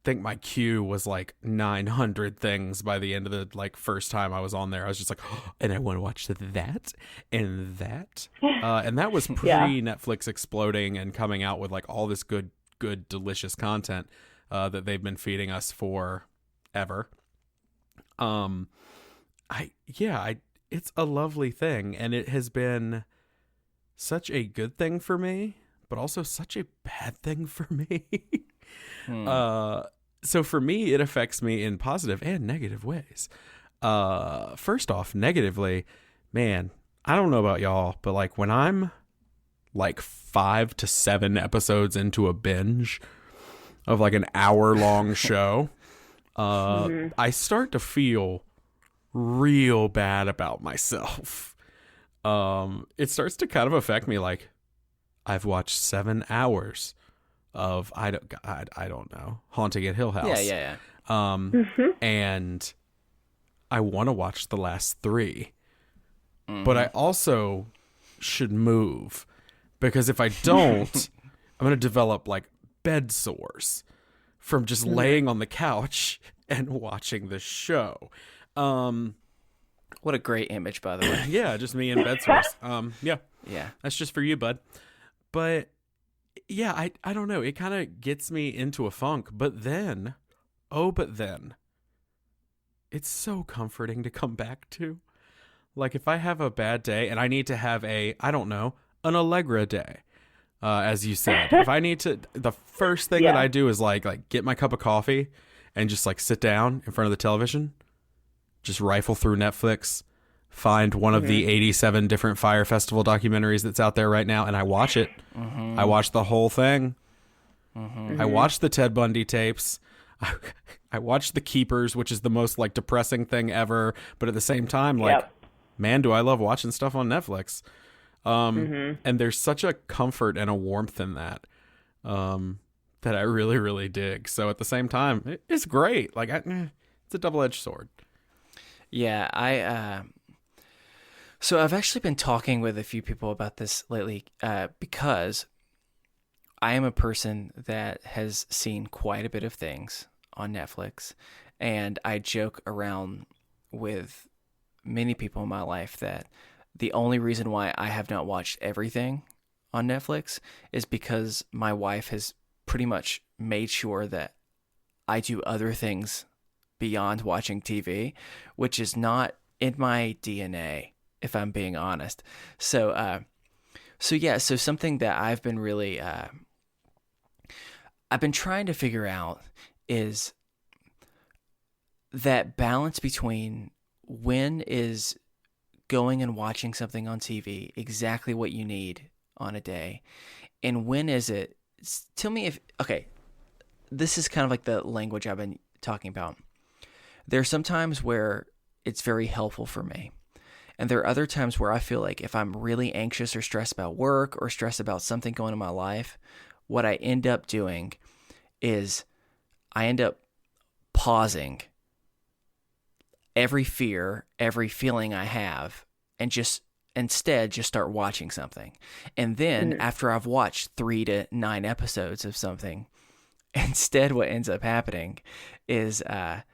think my queue was like 900 things by the end of the like first time I was on there. I was just like, oh, and I want to watch that and that. And that was pre-Netflix exploding and coming out with like all this good, delicious content that they've been feeding us for ever. It's a lovely thing, and it has been such a good thing for me, but also such a bad thing for me. So for me, it affects me in positive and negative ways. First off, negatively, man, I don't know about y'all, but like when I'm like 5 to 7 episodes into a binge of like an hour-long show, I start to feel real bad about myself. It starts to kind of affect me. Like I've watched 7 hours of I don't know, Haunting at Hill House. Yeah. And I want to watch the last 3, but I also should move because if I don't, I'm going to develop like bed sores from just laying on the couch and watching the show. What a great image, by the way. Yeah, just me in bed sores. Yeah, yeah, that's just for you, bud. But yeah, I don't know. It kind of gets me into a funk, but then, it's so comforting to come back to. Like if I have a bad day and I need to have I don't know, an Allegra day, as you said. If I need to, the first thing that I do is like get my cup of coffee and just like sit down in front of the television, just rifle through Netflix, find one of the 87 different Fire Festival documentaries that's out there right now, and I watch it. I watch the whole thing. I watch the Ted Bundy tapes. I watch The Keepers, which is the most like depressing thing ever, but at the same time, like, man, do I love watching stuff on Netflix. And there's such a comfort and a warmth in that, that I really, really dig. So at the same time, it's great. Like, it's a double-edged sword. Yeah, so I've actually been talking with a few people about this lately, because I am a person that has seen quite a bit of things on Netflix, and I joke around with many people in my life that the only reason why I have not watched everything on Netflix is because my wife has pretty much made sure that I do other things beyond watching TV, which is not in my DNA, if I'm being honest. So something that I've been really, I've been trying to figure out is that balance between when is going and watching something on TV exactly what you need on a day, and when is it, tell me if, okay, this is kind of like the language I've been talking about. There are some times where it's very helpful for me. And there are other times where I feel like if I'm really anxious or stressed about work or stressed about something going on in my life, what I end up doing is I end up pausing every fear, every feeling I have, and just instead just start watching something. And then after I've watched 3 to 9 episodes of something, instead what ends up happening is I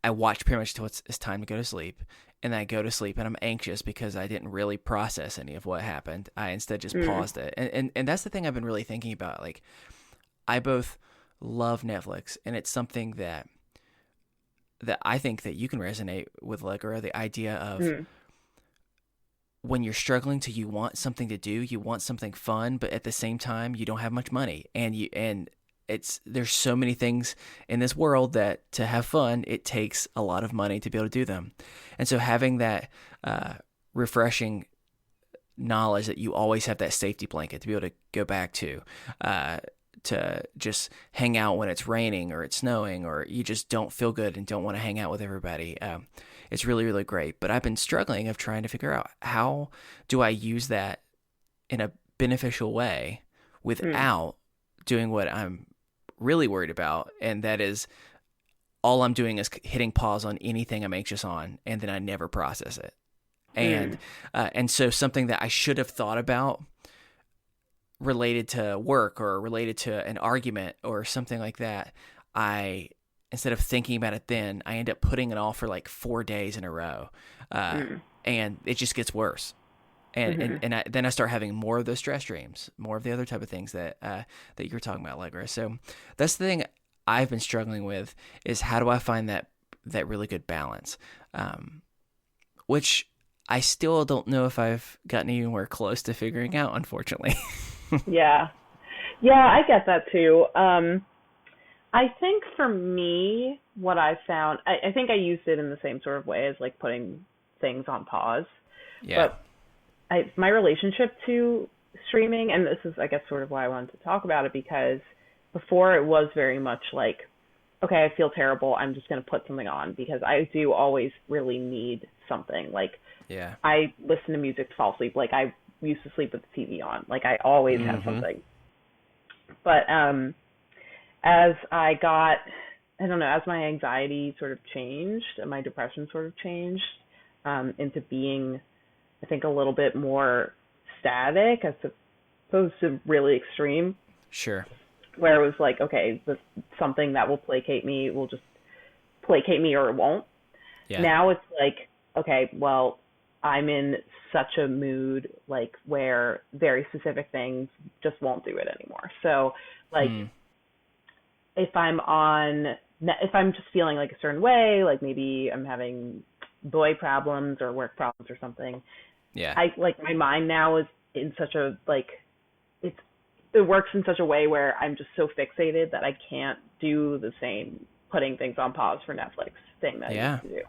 watch pretty much until it's time to go to sleep, and then I go to sleep and I'm anxious because I didn't really process any of what happened. I instead just paused it. And that's the thing I've been really thinking about. Like, I both love Netflix, and it's something that I think that you can resonate with, Allegra, the idea of when you're struggling you want something to do, you want something fun, but at the same time you don't have much money, and there's so many things in this world that to have fun, it takes a lot of money to be able to do them. And so having that refreshing knowledge that you always have that safety blanket to be able to go back to just hang out when it's raining or it's snowing or you just don't feel good and don't want to hang out with everybody. It's really, really great. But I've been struggling of trying to figure out, how do I use that in a beneficial way without doing what I'm really worried about, and that is all I'm doing is hitting pause on anything I'm anxious on, and then I never process it. And so something that I should have thought about related to work or related to an argument or something like that, instead of thinking about it then, I end up putting it off for like 4 days in a row, and it just gets worse. And then I start having more of those stress dreams, more of the other type of things that you were talking about, Allegra. So that's the thing I've been struggling with, is how do I find that really good balance, which I still don't know if I've gotten anywhere close to figuring out, unfortunately. Yeah, I get that too. I think for me, what I found, I think I used it in the same sort of way as like putting things on pause. Yeah. But my relationship to streaming, and this is, I guess, sort of why I wanted to talk about it, because before it was very much like, okay, I feel terrible, I'm just going to put something on, because I do always really need something. Like, I listen to music to fall asleep. Like, I used to sleep with the TV on. Like, I always have something. But as I got, I don't know, as my anxiety sort of changed and my depression sort of changed into being, I think, a little bit more static as opposed to really extreme. Sure. Where it was like, okay, something that will placate me will just placate me or it won't. Yeah. Now it's like, okay, well, I'm in such a mood like where very specific things just won't do it anymore. So like if I'm just feeling like a certain way, like maybe I'm having boy problems or work problems or something. Yeah. I like my mind now is in such a like it works in such a way where I'm just so fixated that I can't do the same putting things on pause for Netflix thing that I used to do.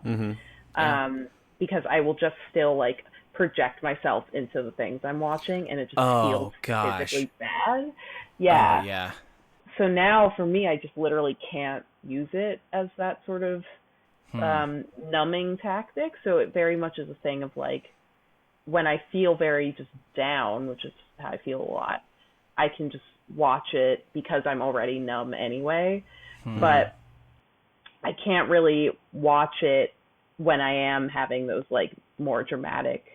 Mm-hmm. Because I will just still like project myself into the things I'm watching, and it just feels physically bad. Yeah. Oh, yeah. So now for me, I just literally can't use it as that sort of numbing tactic. So it very much is a thing of like, when I feel very just down, which is how I feel a lot, I can just watch it because I'm already numb anyway. But I can't really watch it when I am having those like more dramatic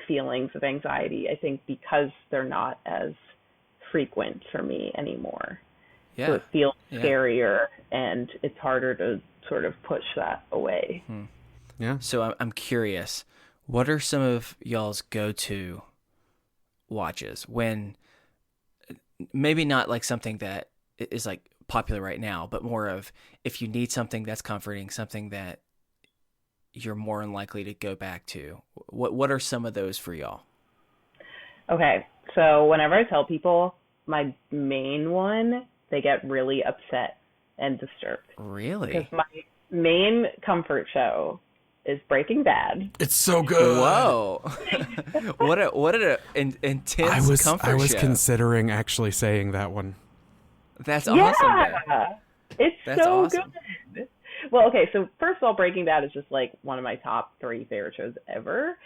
feelings of anxiety. I think because they're not as frequent for me anymore. Yeah. So it feels scarier, and it's harder to sort of push that away. Yeah. So I'm curious, what are some of y'all's go-to watches when maybe not like something that is like popular right now, but more of if you need something that's comforting, something that you're more unlikely to go back to? What are some of those for y'all? Okay, so whenever I tell people my main one, they get really upset and disturbed. Really? Because my main comfort show is Breaking Bad. It's so good. Whoa. what an intense comfort show. I was considering actually saying that one. That's awesome. Yeah. It's That's so awesome. good. Well, okay, so first of all, Breaking Bad is just like one of my top 3 favorite shows ever.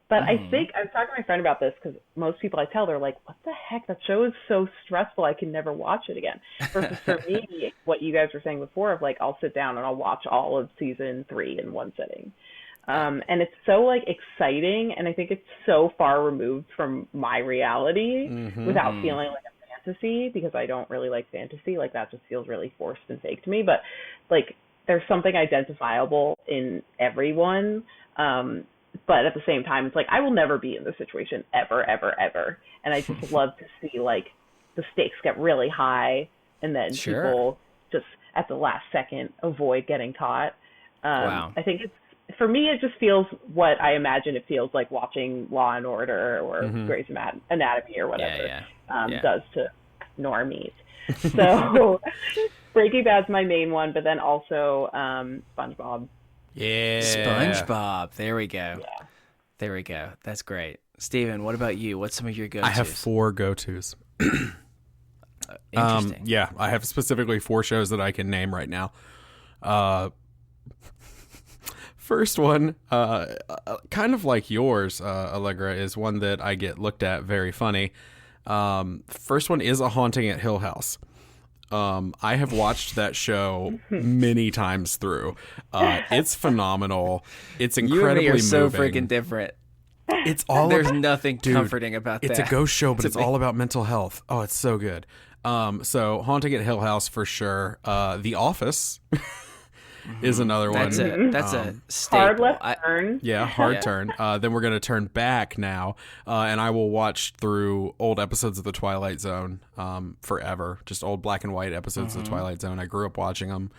But I think I was talking to my friend about this because most people I tell, they're like, what the heck? That show is so stressful. I can never watch it again. Versus for me, what you guys were saying before of like, I'll sit down and I'll watch all of season 3 in one sitting. And it's so like exciting. And I think it's so far removed from my reality without feeling like a fantasy, because I don't really like fantasy. Like that just feels really forced and fake to me. But like there's something identifiable in everyone. But at the same time, it's like, I will never be in this situation ever, ever, ever. And I just love to see, like, the stakes get really high and then people just at the last second avoid getting caught. Wow. I think for me, it just feels what I imagine it feels like watching Law and Order or Grey's Anatomy or whatever does to normies. So Breaking Bad's my main one, but then also SpongeBob. Yeah. SpongeBob. There we go. Yeah. There we go. That's great. Steven, what about you? What's some of your go-tos? I have 4 go-tos. Interesting. Yeah, I have specifically 4 shows that I can name right now. First one, kind of like yours, Allegra, is one that I get looked at very funny. First one is A Haunting at Hill House. I have watched that show many times through. It's phenomenal. It's incredibly you and me are so moving. freaking different. It's all There's nothing comforting about that. It's a ghost show, but it's all about mental health. Oh, it's so good. So Haunting at Hill House for sure. The Office is another one. That's a staple. Hard left turn. Yeah, hard turn. Then we're going to turn back now, and I will watch through old episodes of The Twilight Zone forever. Just old black and white episodes of The Twilight Zone. I grew up watching them.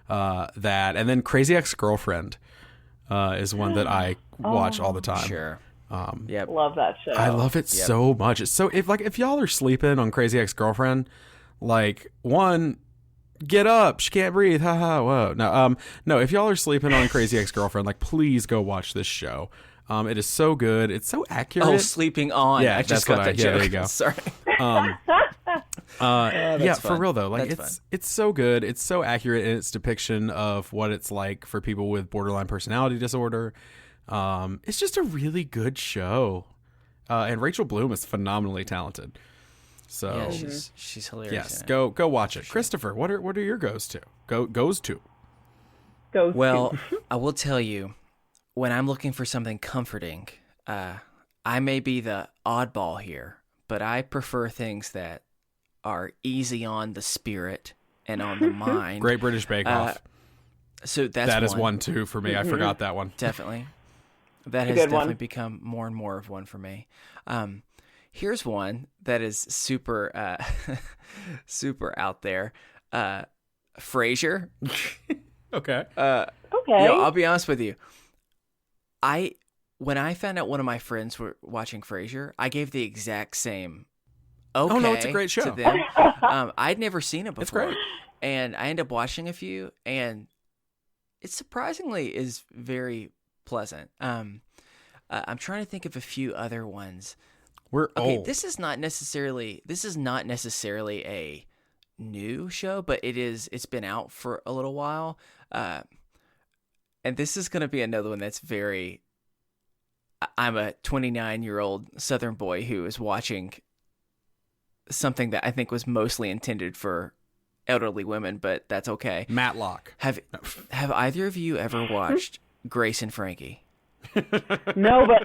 That, and then Crazy Ex-Girlfriend is one that I watch all the time. Sure. Yep. Love that show. I love it so much. It's so, if y'all are sleeping on Crazy Ex-Girlfriend, like, one, get up, she can't breathe, haha, whoa. No, if y'all are sleeping on Crazy Ex-Girlfriend, like, please go watch this show. It is so good. It's so accurate. Oh, sleeping on. Yeah, I just got that joke. Yeah, there you go. Sorry. Yeah, fun. for real though. Like That's it's so good. It's so accurate in its depiction of what it's like for people with borderline personality disorder. It's just a really good show. And Rachel Bloom is phenomenally talented. So yeah, she's hilarious. Yes, go watch it. Sure. Christopher, what are your goes to? Well, I will tell you, when I'm looking for something comforting, I may be the oddball here, but I prefer things that are easy on the spirit and on the mind. Great British Bake Off. So that is one too for me. I forgot that one. Definitely. That It's has a good definitely one. become more and more of one for me. Here's one that is super, super out there. Frasier. Okay. Okay. I'll be honest with you. When I found out one of my friends were watching Frasier, I gave the exact same okay. Oh, no, it's a great show. To them. I'd never seen it before. It's great. And I ended up watching a few, and it surprisingly is very pleasant. I'm trying to think of a few other ones. We're okay. old. This is not necessarily a new show, but it's been out for a little while. And this is going to be another one that's very. I'm a 29-year-old Southern boy who is watching something that I think was mostly intended for elderly women, but that's okay. Matlock. Have either of you ever watched Grace and Frankie? No, but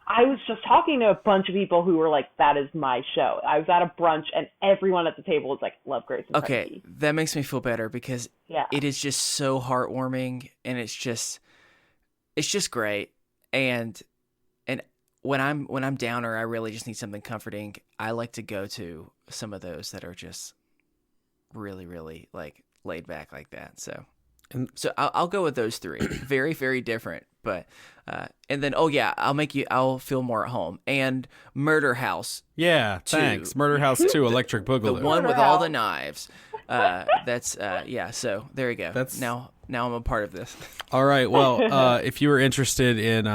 I was just talking to a bunch of people who were like, that is my show. I was at a brunch and everyone at the table was like, love Grace and Okay, Frankie. that makes me feel better because it is just so heartwarming and it's just great. And when I'm down or I really just need something comforting, I like to go to some of those that are just really, really like laid back like that. So I'll go with those three. Very, very different, but and then I'll feel more at home. And Murder House. Yeah, thanks. Murder House 2, Electric Boogaloo. The one with all the knives. That's so there you go. That's now I'm a part of this. All right. Well, if you were interested in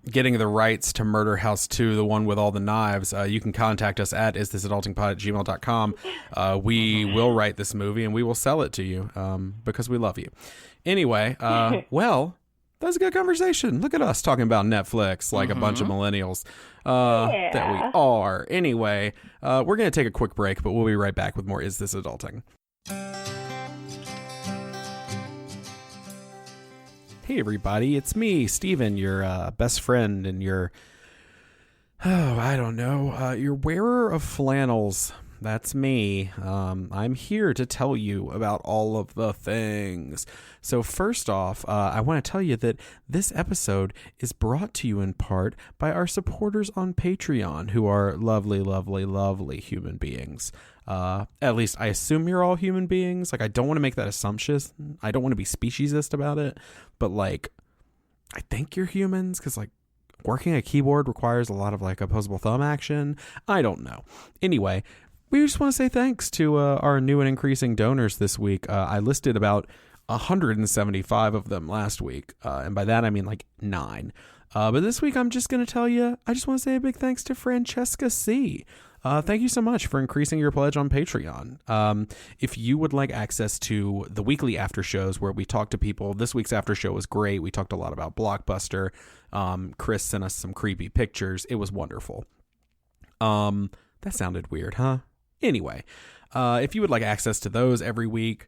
getting the rights to Murder House 2, the one with all the knives, you can contact us at isthisadultingpod@gmail.com. We will write this movie and we will sell it to you because we love you. Anyway, well, that's a good conversation. Look at us talking about Netflix like a bunch of millennials that we are. Anyway, we're going to take a quick break, but we'll be right back with more Is This Adulting? Hey everybody, it's me, Steven, your best friend and your wearer of flannels. That's me. I'm here to tell you about all of the things. So first off, I want to tell you that this episode is brought to you in part by our supporters on Patreon, who are lovely, lovely, lovely human beings. At least I assume you're all human beings. Like, I don't want to make that assumption. I don't want to be speciesist about it, but like, I think you're humans because like working a keyboard requires a lot of like opposable thumb action. I don't know. Anyway, we just want to say thanks to our new and increasing donors this week. I listed about 175 of them last week. And by that, I mean like 9. But this week, I'm just going to tell you, I just want to say a big thanks to Francesca C. Thank you so much for increasing your pledge on Patreon. If you would like access to the weekly after shows where we talk to people, this week's after show was great. We talked a lot about Blockbuster. Chris sent us some creepy pictures. It was wonderful. That sounded weird, huh? Anyway, if you would like access to those every week,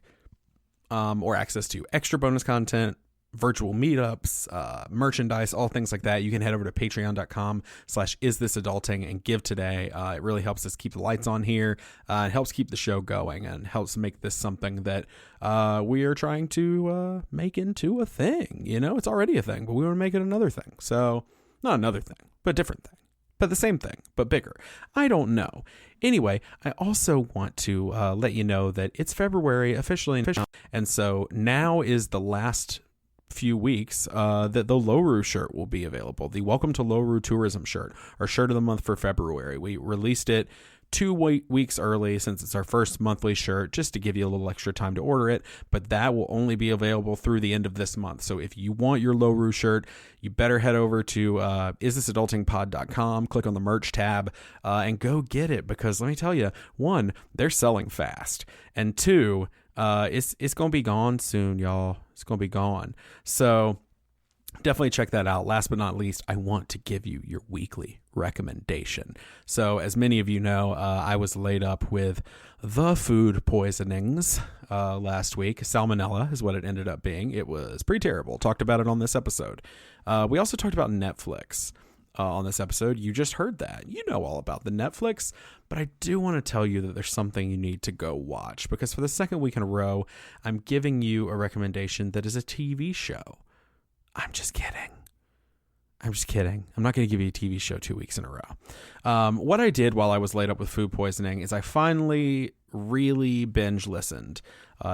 or access to extra bonus content, virtual meetups, merchandise, all things like that, you can head over to patreon.com/isthisadulting and give today. It really helps us keep the lights on here. It helps keep the show going and helps make this something that we are trying to make into a thing. You know, it's already a thing, but we want to make it another thing. So not another thing, but a different thing. But the same thing, but bigger. I don't know. Anyway, I also want to let you know that it's February officially, and so now is the last few weeks that the Lowroo shirt will be available. The Welcome to Lowroo Tourism shirt, our shirt of the month for February. We released it 2 weeks early since it's our first monthly shirt, just to give you a little extra time to order it, but that will only be available through the end of this month. So if you want your Lowroo shirt, you better head over to isthisadultingpod.com, click on the merch tab, and go get it, because let me tell you, 1, they're selling fast, and 2, it's gonna be gone soon, y'all. It's gonna be gone. So definitely check that out. Last but not least, I want to give you your weekly recommendation. So as many of you know, I was laid up with the food poisonings last week. Salmonella is what it ended up being. It was pretty terrible. Talked about it on this episode. We also talked about Netflix on this episode. You just heard that. You know all about the Netflix, but I do want to tell you that there's something you need to go watch, because for the second week in a row, I'm giving you a recommendation that is a TV show. I'm just kidding. I'm just kidding. I'm not going to give you a TV show 2 weeks in a row. What I did while I was laid up with food poisoning is I finally really binge listened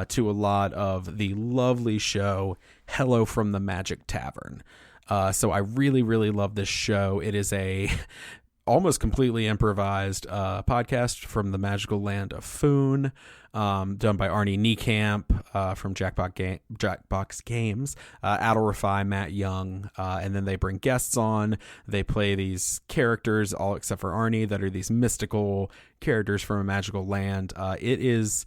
to a lot of the lovely show Hello from the Magic Tavern. So I really, really love this show. It is a almost completely improvised podcast from the magical land of Foon, done by Arnie Niekamp from Jackbox Games, Adel Rafai, Matt Young, and then they bring guests on. They play these characters, all except for Arnie, that are these mystical characters from a magical land. It is...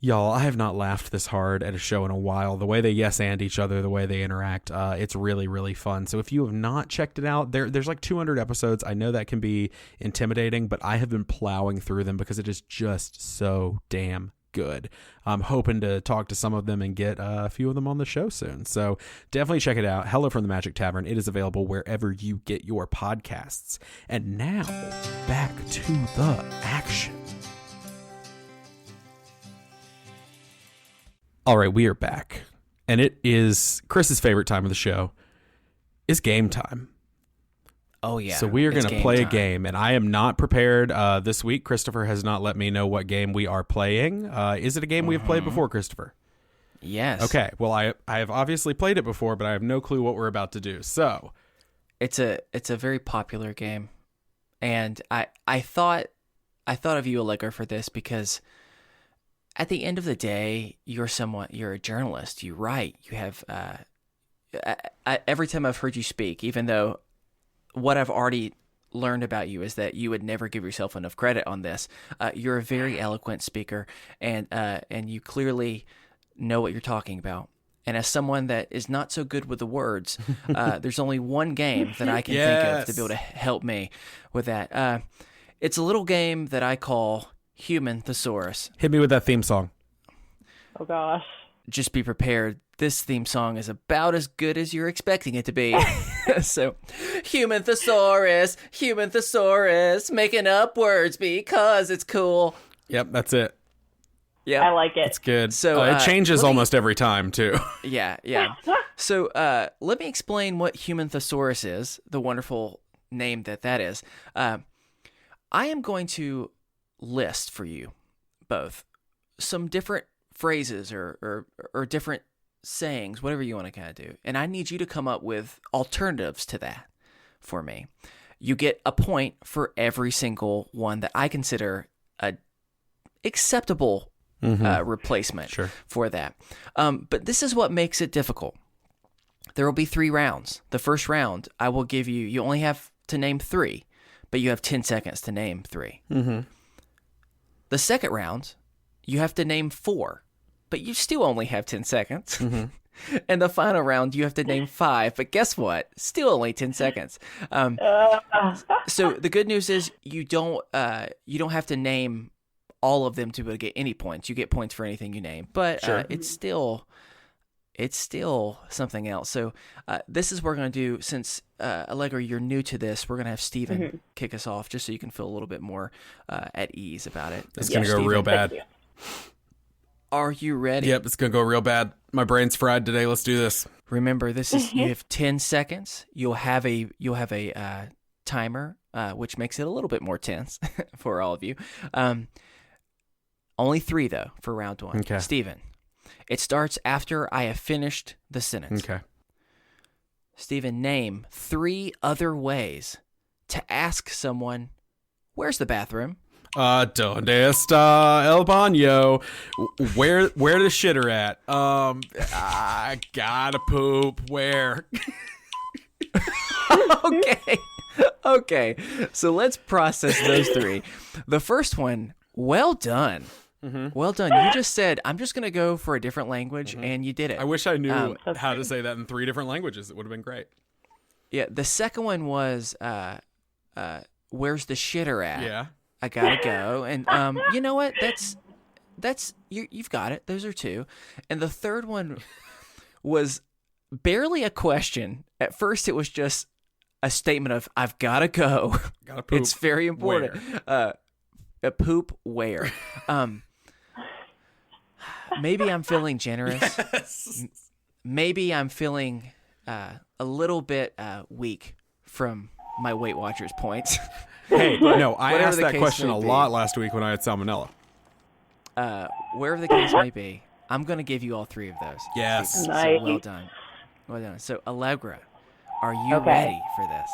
Y'all, I have not laughed this hard at a show in a while. The way they yes and each other, the way they interact, it's really, really fun. So if you have not checked it out, there's like 200 episodes. I know that can be intimidating, but I have been plowing through them because it is just so damn good. I'm hoping to talk to some of them and get a few of them on the show soon. So definitely check it out. Hello from the Magic Tavern. It is available wherever you get your podcasts. And now, back to the action. All right, we are back, and it is Chris's favorite time of the show is game time. Oh, yeah. So we are going to play a game, and I am not prepared this week. Christopher has not let me know what game we are playing. Is it a game we have played before, Christopher? Yes. Okay, well, I have obviously played it before, but I have no clue what we're about to do. So it's a very popular game, and I thought of you, Allegra, for this because... At the end of the day, you're a journalist. You write. You have. Every time I've heard you speak, even though what I've already learned about you is that you would never give yourself enough credit on this. You're a very eloquent speaker, and you clearly know what you're talking about. And as someone that is not so good with the words, there's only one game that I can think of to be able to help me with that. It's a little game that I call Human Thesaurus. Hit me with that theme song. Oh, gosh. Just be prepared. This theme song is about as good as you're expecting it to be. So, Human Thesaurus, making up words because it's cool. Yep, that's it. Yeah, I like it. It's good. So it changes almost every time, too. Yeah. So, let me explain what Human Thesaurus is, the wonderful name that is. I am going to list for you both some different phrases or different sayings, whatever you want to kind of do, and I need you to come up with alternatives to that for me. You get a point for every single one that I consider a acceptable replacement for that. But this is what makes it difficult. There will be 3 rounds. The first round, I will give you only have to name 3, but you have 10 seconds to name 3. The second round, you have to name 4, but you still only have 10 seconds. And the final round, you have to name 5, but guess what? Still only 10 seconds. So the good news is you don't have to name all of them to be able to get any points. You get points for anything you name, but it's still something else. So this is what we're going to do. Since Allegra, you're new to this, we're going to have Steven kick us off just so you can feel a little bit more at ease about it. It's going to go real bad. Are you ready? Yep, it's going to go real bad. My brain's fried today. Let's do this. Remember, this is you have 10 seconds. You'll have a timer, which makes it a little bit more tense for all of you. Only 3 though for round 1. Okay. Steven. It starts after I have finished the sentence. Okay. Steven, name 3 other ways to ask someone, where's the bathroom? Donde está el baño? Where the shitter at? I gotta poop. Where? Okay. So let's process those 3. The first one, well done. Well done. You just said, I'm just going to go for a different language, and you did it. I wish I knew how to say that in 3 different languages. It would have been great. Yeah, the second one was, where's the shitter at? Yeah. I gotta go. And you know what? That's you've got it. Those are 2. And the third one was barely a question. At first, it was just a statement of, I've gotta go. Gotta poop. It's very important. Where? A poop where? Maybe I'm feeling generous. Yes. Maybe I'm feeling a little bit weak from my Weight Watchers points. Hey, no, I asked the that case question may a be. lot last week when I had salmonella. Wherever the case may be, I'm going to give you all 3 of those. Yes. Stephen. Nice. So well done. Well done. So, Allegra, are you Okay. ready for this?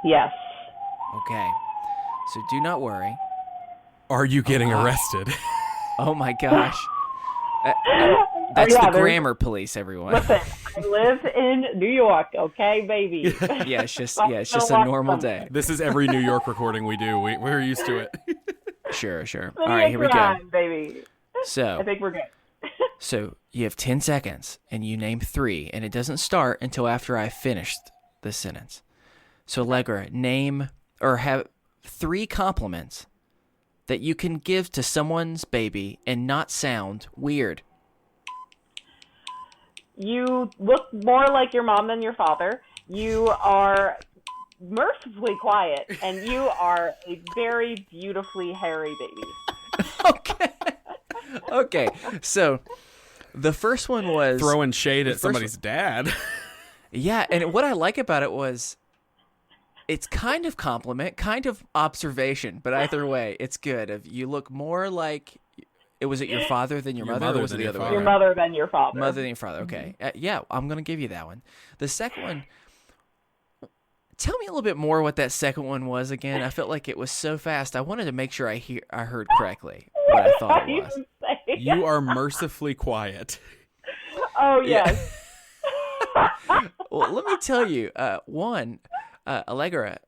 Yes. Okay. So do not worry. Are you getting arrested? Oh my gosh. That's yeah, the there's- grammar police, everyone. Listen, I live in New York, okay, baby. Yeah, it's just a normal day. This is every New York recording we do. We're used to it. Sure. Plenty All right, of here we go. crime, baby. I So, think we're good. so you have 10 seconds, and you name 3, and it doesn't start until after I finished the sentence. So, Allegra, name or have 3 compliments that you can give to someone's baby and not sound weird. You look more like your mom than your father. You are mercifully quiet, and you are a very beautifully hairy baby. Okay. So, the first one was Throwing shade at first somebody's dad. Yeah, and what I like about it was it's kind of compliment, kind of observation, but either way, it's good. You look more like was it your father than your mother, or was it the other way Your around? mother than your father. Mother than your father. Okay. Yeah, I'm going to give you that one. The second one, tell me a little bit more what that second one was again. I felt like it was so fast. I wanted to make sure I heard correctly what I thought it was. You are mercifully quiet. Oh, yes. Well, let me tell you, Allegra,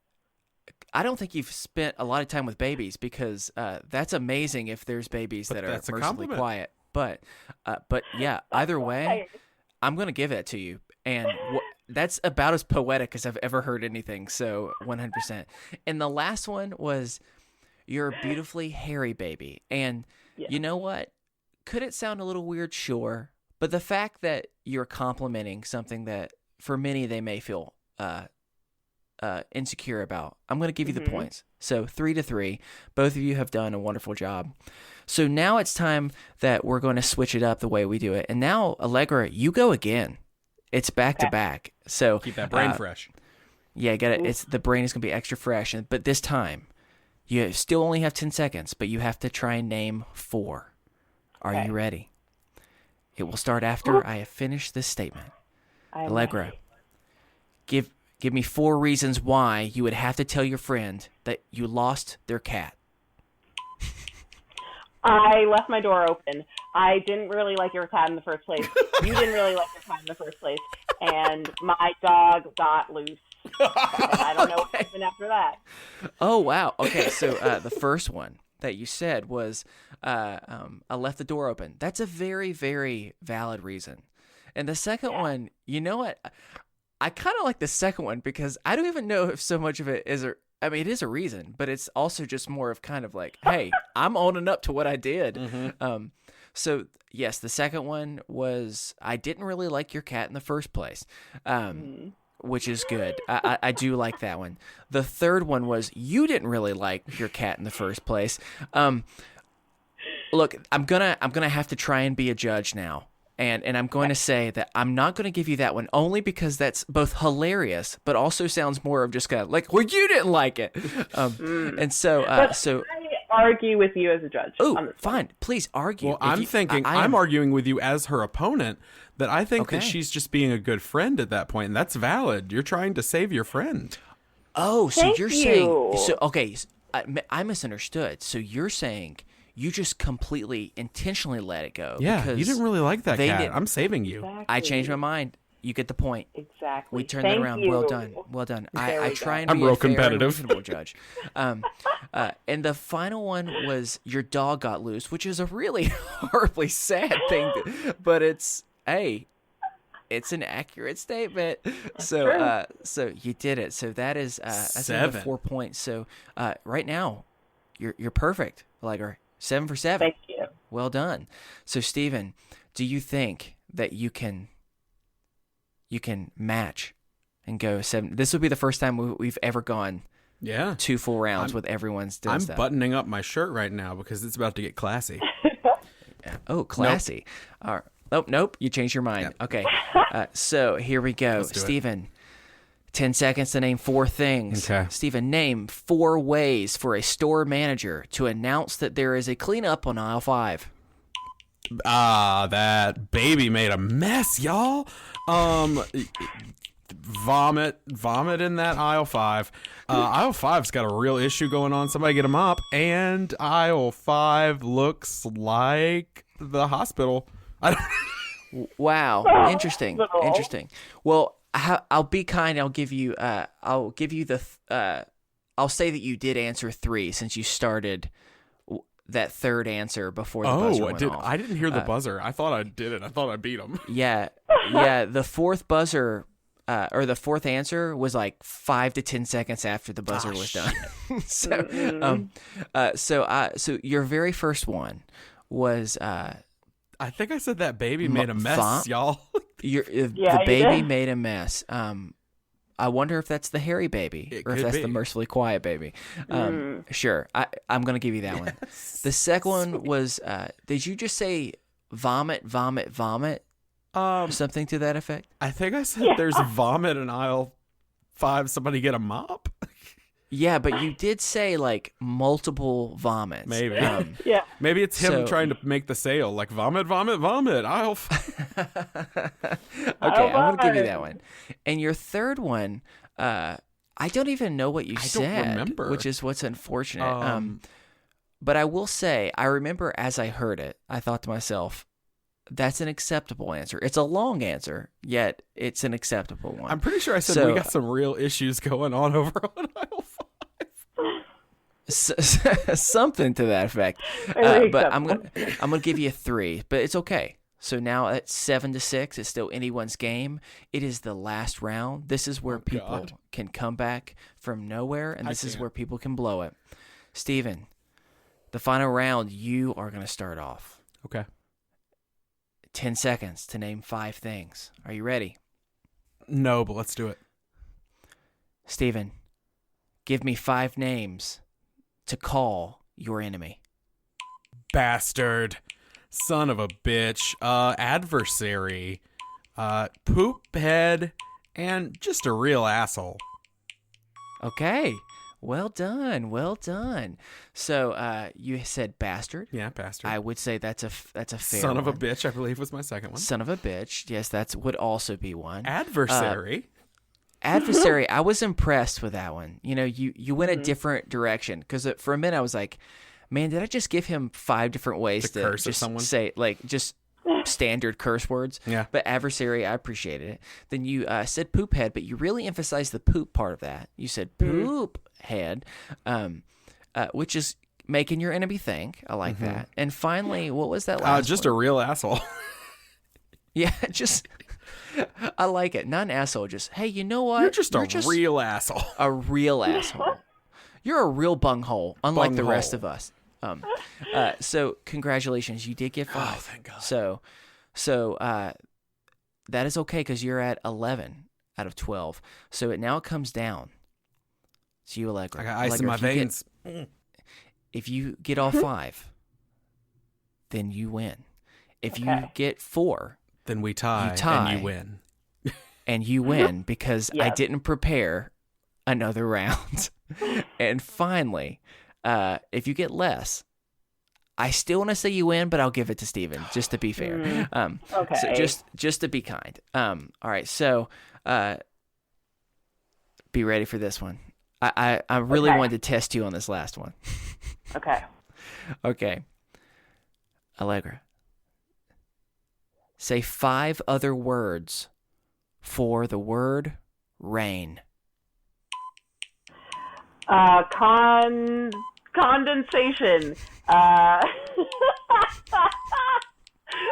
I don't think you've spent a lot of time with babies because that's amazing if there's babies that are that's a mercifully compliment. quiet. But yeah, either way, I'm going to give that to you. And that's about as poetic as I've ever heard anything. So 100%. And the last one was you're a beautifully hairy baby. And you know what? Could it sound a little weird? Sure. But the fact that you're complimenting something that for many they may feel insecure about, I'm going to give you the points. So 3-3. Both of you have done a wonderful job. So now it's time that we're going to switch it up the way we do it. And now, Allegra, you go again. It's back to back. So Keep that brain fresh. Yeah, get it. The brain is going to be extra fresh. But this time, you still only have 10 seconds, but you have to try and name 4. Are you ready? It will start after I have finished this statement. Allegra, give me 4 reasons why you would have to tell your friend that you lost their cat. I left my door open. I didn't really like your cat in the first place. You didn't really like your cat in the first place. And my dog got loose. And I don't know what happened after that. Oh, wow. Okay, so the first one that you said was I left the door open. That's a very, very valid reason. And the second one, you know what? I kind of like the second one because I don't even know if so much of it is it is a reason, but it's also just more of kind of like, hey, I'm owning up to what I did. So, yes, the second one was I didn't really like your cat in the first place, which is good. I do like that one. The third one was you didn't really like your cat in the first place. Look, I'm gonna have to try and be a judge now. And I'm going to say that I'm not going to give you that one only because that's both hilarious, but also sounds more of just kind of like, well, you didn't like it. And so, I argue with you as a judge. Oh, fine. Please argue. Well, I'm arguing with you as her opponent that I think that she's just being a good friend at that point, and that's valid. You're trying to save your friend. Oh, so Thank you're you. saying, so, okay, I misunderstood. So you're saying you just completely intentionally let it go. Yeah, because you didn't really like that they cat. didn't. I'm saving you. Exactly. I changed my mind. You get the point. Exactly. We turned Thank that around. you. Well done. Well done. I try and I'm be real a fair and competitive. reasonable judge. And the final one was your dog got loose, which is a really horribly sad thing. But it's an accurate statement. So so you did it. So that is that's another 7. 4 points. So right now you're perfect, Allegra. 7 for 7. Thank you. Well done. So Stephen, do you think that you can match and go 7? This would be the first time we've ever gone 2 full rounds with everyone's done I'm stuff. buttoning up my shirt right now because it's about to get classy. Oh, classy. All right. Nope. You changed your mind. Yep. Okay. So here we go. Stephen, 10 seconds to name 4 things. Okay. Stephen, name 4 ways for a store manager to announce that there is a cleanup on aisle 5. That baby made a mess, y'all. Vomit in that aisle 5. Aisle 5's got a real issue going on. Somebody get a mop. And aisle 5 looks like the hospital. Wow. Interesting. Well, I'll be kind. I'll give you I'll say that you did answer 3 since you started that third answer before the buzzer went off. I didn't hear the buzzer. I thought I did it. I thought I beat him. Yeah. The fourth buzzer, or the fourth answer was like 5 to 10 seconds after the buzzer was done. So your very first one was. I think I said that baby made a mess, y'all. The baby made a mess. I wonder if that's the hairy baby or if that's the mercifully quiet baby. Sure. I'm going to give you that one. The second one was, did you just say vomit? Something to that effect? I think I said there's vomit in aisle 5. Somebody get a mop. Yeah, but you did say like multiple vomits. Maybe. Maybe it's him trying to make the sale. Like vomit. Aisle 5. Okay, I'm going to give you that one. And your third one, I don't even know what you said. I don't remember. Which is what's unfortunate. But I will say, I remember as I heard it, I thought to myself, that's an acceptable answer. It's a long answer, yet it's an acceptable one. I'm pretty sure I said we got some real issues going on over on aisle 5. Something to that effect. But I'm gonna give you a 3, but it's okay. So now at 7 to 6, it's still anyone's game. It is the last round. This is where people can come back from nowhere, and this is where people can blow it. Steven, the final round, you are going to start off. Okay. 10 seconds to name 5 things. Are you ready? No, but let's do it. Steven, give me 5 names to call your enemy. Bastard. Son of a bitch. Adversary. Poop head. And just a real asshole. Okay. Well done. So you said bastard. Yeah, bastard. I would say that's a fair Son of a one. bitch, I believe was my second one. Son of a bitch. Yes, that would also be one. Adversary. Adversary. I was impressed with that one. You know, you went a different direction because for a minute I was like, man, did I just give him 5 different ways to curse just someone? say like just standard curse words? Yeah. But adversary, I appreciated it. Then you said poop head, but you really emphasized the poop part of that. You said poop head, which is making your enemy think. I like that. And finally, what was that last just one? a real asshole. Yeah, just I like it. Not an asshole, just hey, you know what? You're just a real asshole. A real asshole. You're a real bunghole, unlike the rest of us. So congratulations, you did get 5. Oh, thank God. So that is okay because you're at 11 out of 12. So now it comes down to you, Allegra. I got ice in my veins. If you get all 5, then you win. If you get 4, then we tie, and you win. And you win because I didn't prepare another round. And finally, if you get less, I still want to say you win, but I'll give it to Steven, just to be fair. Okay. So just to be kind. All right. So be ready for this one. I really wanted to test you on this last one. Okay. Allegra, say 5 other words for the word rain. Condensation.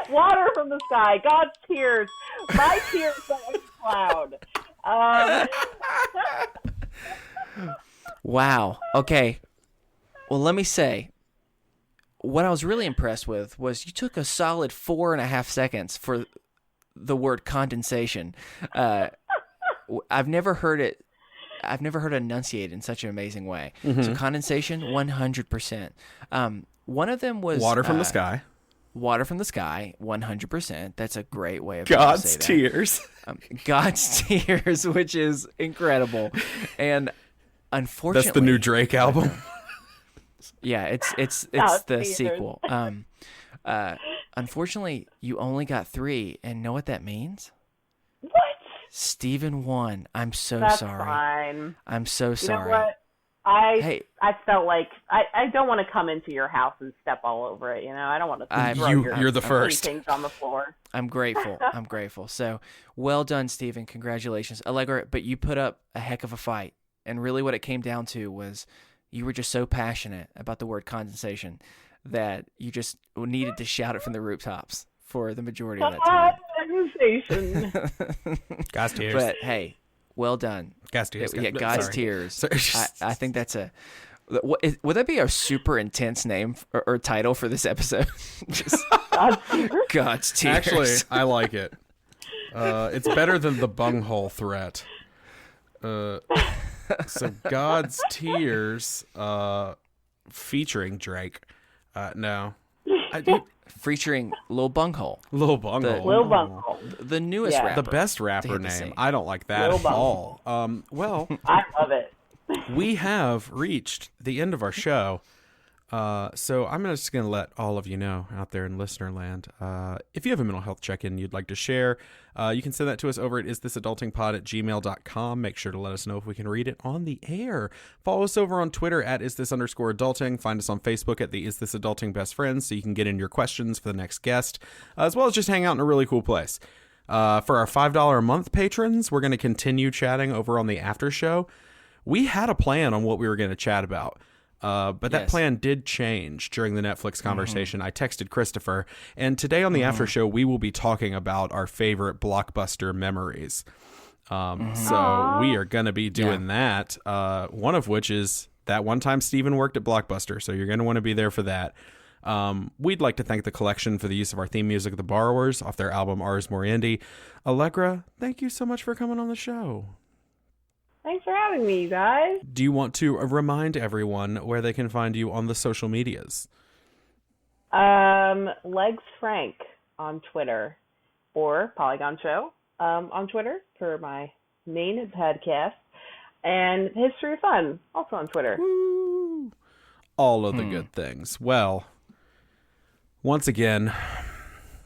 Water from the sky. God's tears. My tears are cloud. Wow. Okay. Well, let me say, what I was really impressed with was you took a solid 4.5 seconds for the word condensation. I've never heard it enunciated in such an amazing way. So condensation, 100%. One of them was Water from the sky. water from the sky, 100%. That's a great way of God's tears. God's tears, which is incredible. And unfortunately, that's the new Drake album. Yeah, it's God's the tears. sequel. Unfortunately, you only got 3, and know what that means? What? Steven won. I'm so That's sorry. fine. I'm so sorry. You know what? I felt like I don't want to come into your house and step all over it. I don't want to throw you're the first. things on the floor. I'm grateful. I'm grateful. So well done, Steven. Congratulations. Allegra, but you put up a heck of a fight. And really what it came down to was you were just so passionate about the word condensation that you just needed to shout it from the rooftops for the majority of that time. Condensation. God's tears. But hey, well done. God's tears. Yeah, God's Sorry. tears. Sorry. I think that's would that be a super intense name or title for this episode? Just God's tears. Actually, I like it. It's better than the bunghole threat. So God's tears, featuring Drake. No. Featuring Lil Bunghole. Lil Bunghole. Lil Bunghole. The newest Yeah. rapper. The best rapper name. I don't like that at all. Well, I love it. we have reached the end of our show. So I'm just going to let all of you know out there in listener land, if you have a mental health check-in you'd like to share, you can send that to us over at isthisadultingpod@gmail.com. Make sure to let us know if we can read it on the air. Follow us over on Twitter at isthisunderscoreadulting. Find us on Facebook at the Is This Adulting Best Friends so you can get in your questions for the next guest, as well as just hang out in a really cool place. For our $5 a month patrons, we're going to continue chatting over on the after show. We had a plan on what we were going to chat about. But that plan did change during the Netflix conversation. I texted Christopher, and today on the after show, we will be talking about our favorite blockbuster memories. So we are going to be doing that, one of which is that one time Steven worked at Blockbuster, so you're going to want to be there for that. We'd like to thank the collection for the use of our theme music, The Borrowers, off their album Ars Moriendi. Allegra, thank you so much for coming on the show. Thanks for having me, you guys. Do you want to remind everyone where they can find you on the social medias? Legs Frank on Twitter, or Polygon Show on Twitter for my main podcast, and History of Fun also on Twitter. Woo. All of the good things. Well, once again,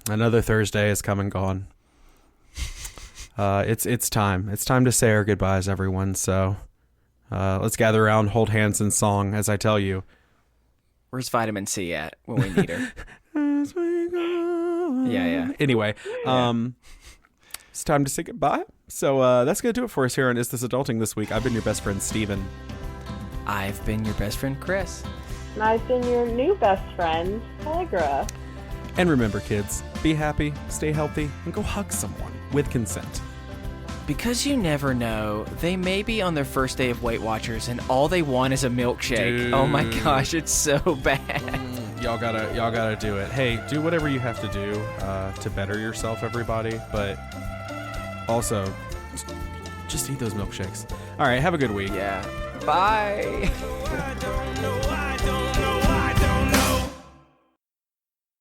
another Thursday has come and gone. It's time. It's time to say our goodbyes, everyone. So let's gather around, hold hands in song as I tell you. Where's Vitamin C at when we need her? As we go. Yeah. Anyway, it's time to say goodbye. So that's going to do it for us here on Is This Adulting this week. I've been your best friend, Steven. I've been your best friend, Chris. And I've been your new best friend, Allegra. And remember, kids, be happy, stay healthy, and go hug someone with consent. Because you never know, they may be on their first day of Weight Watchers and all they want is a milkshake. Dude. Oh my gosh, it's so bad. Y'all gotta do it. Hey, do whatever you have to do to better yourself, everybody. But also, just eat those milkshakes. All right, have a good week. Yeah. Bye. I don't know.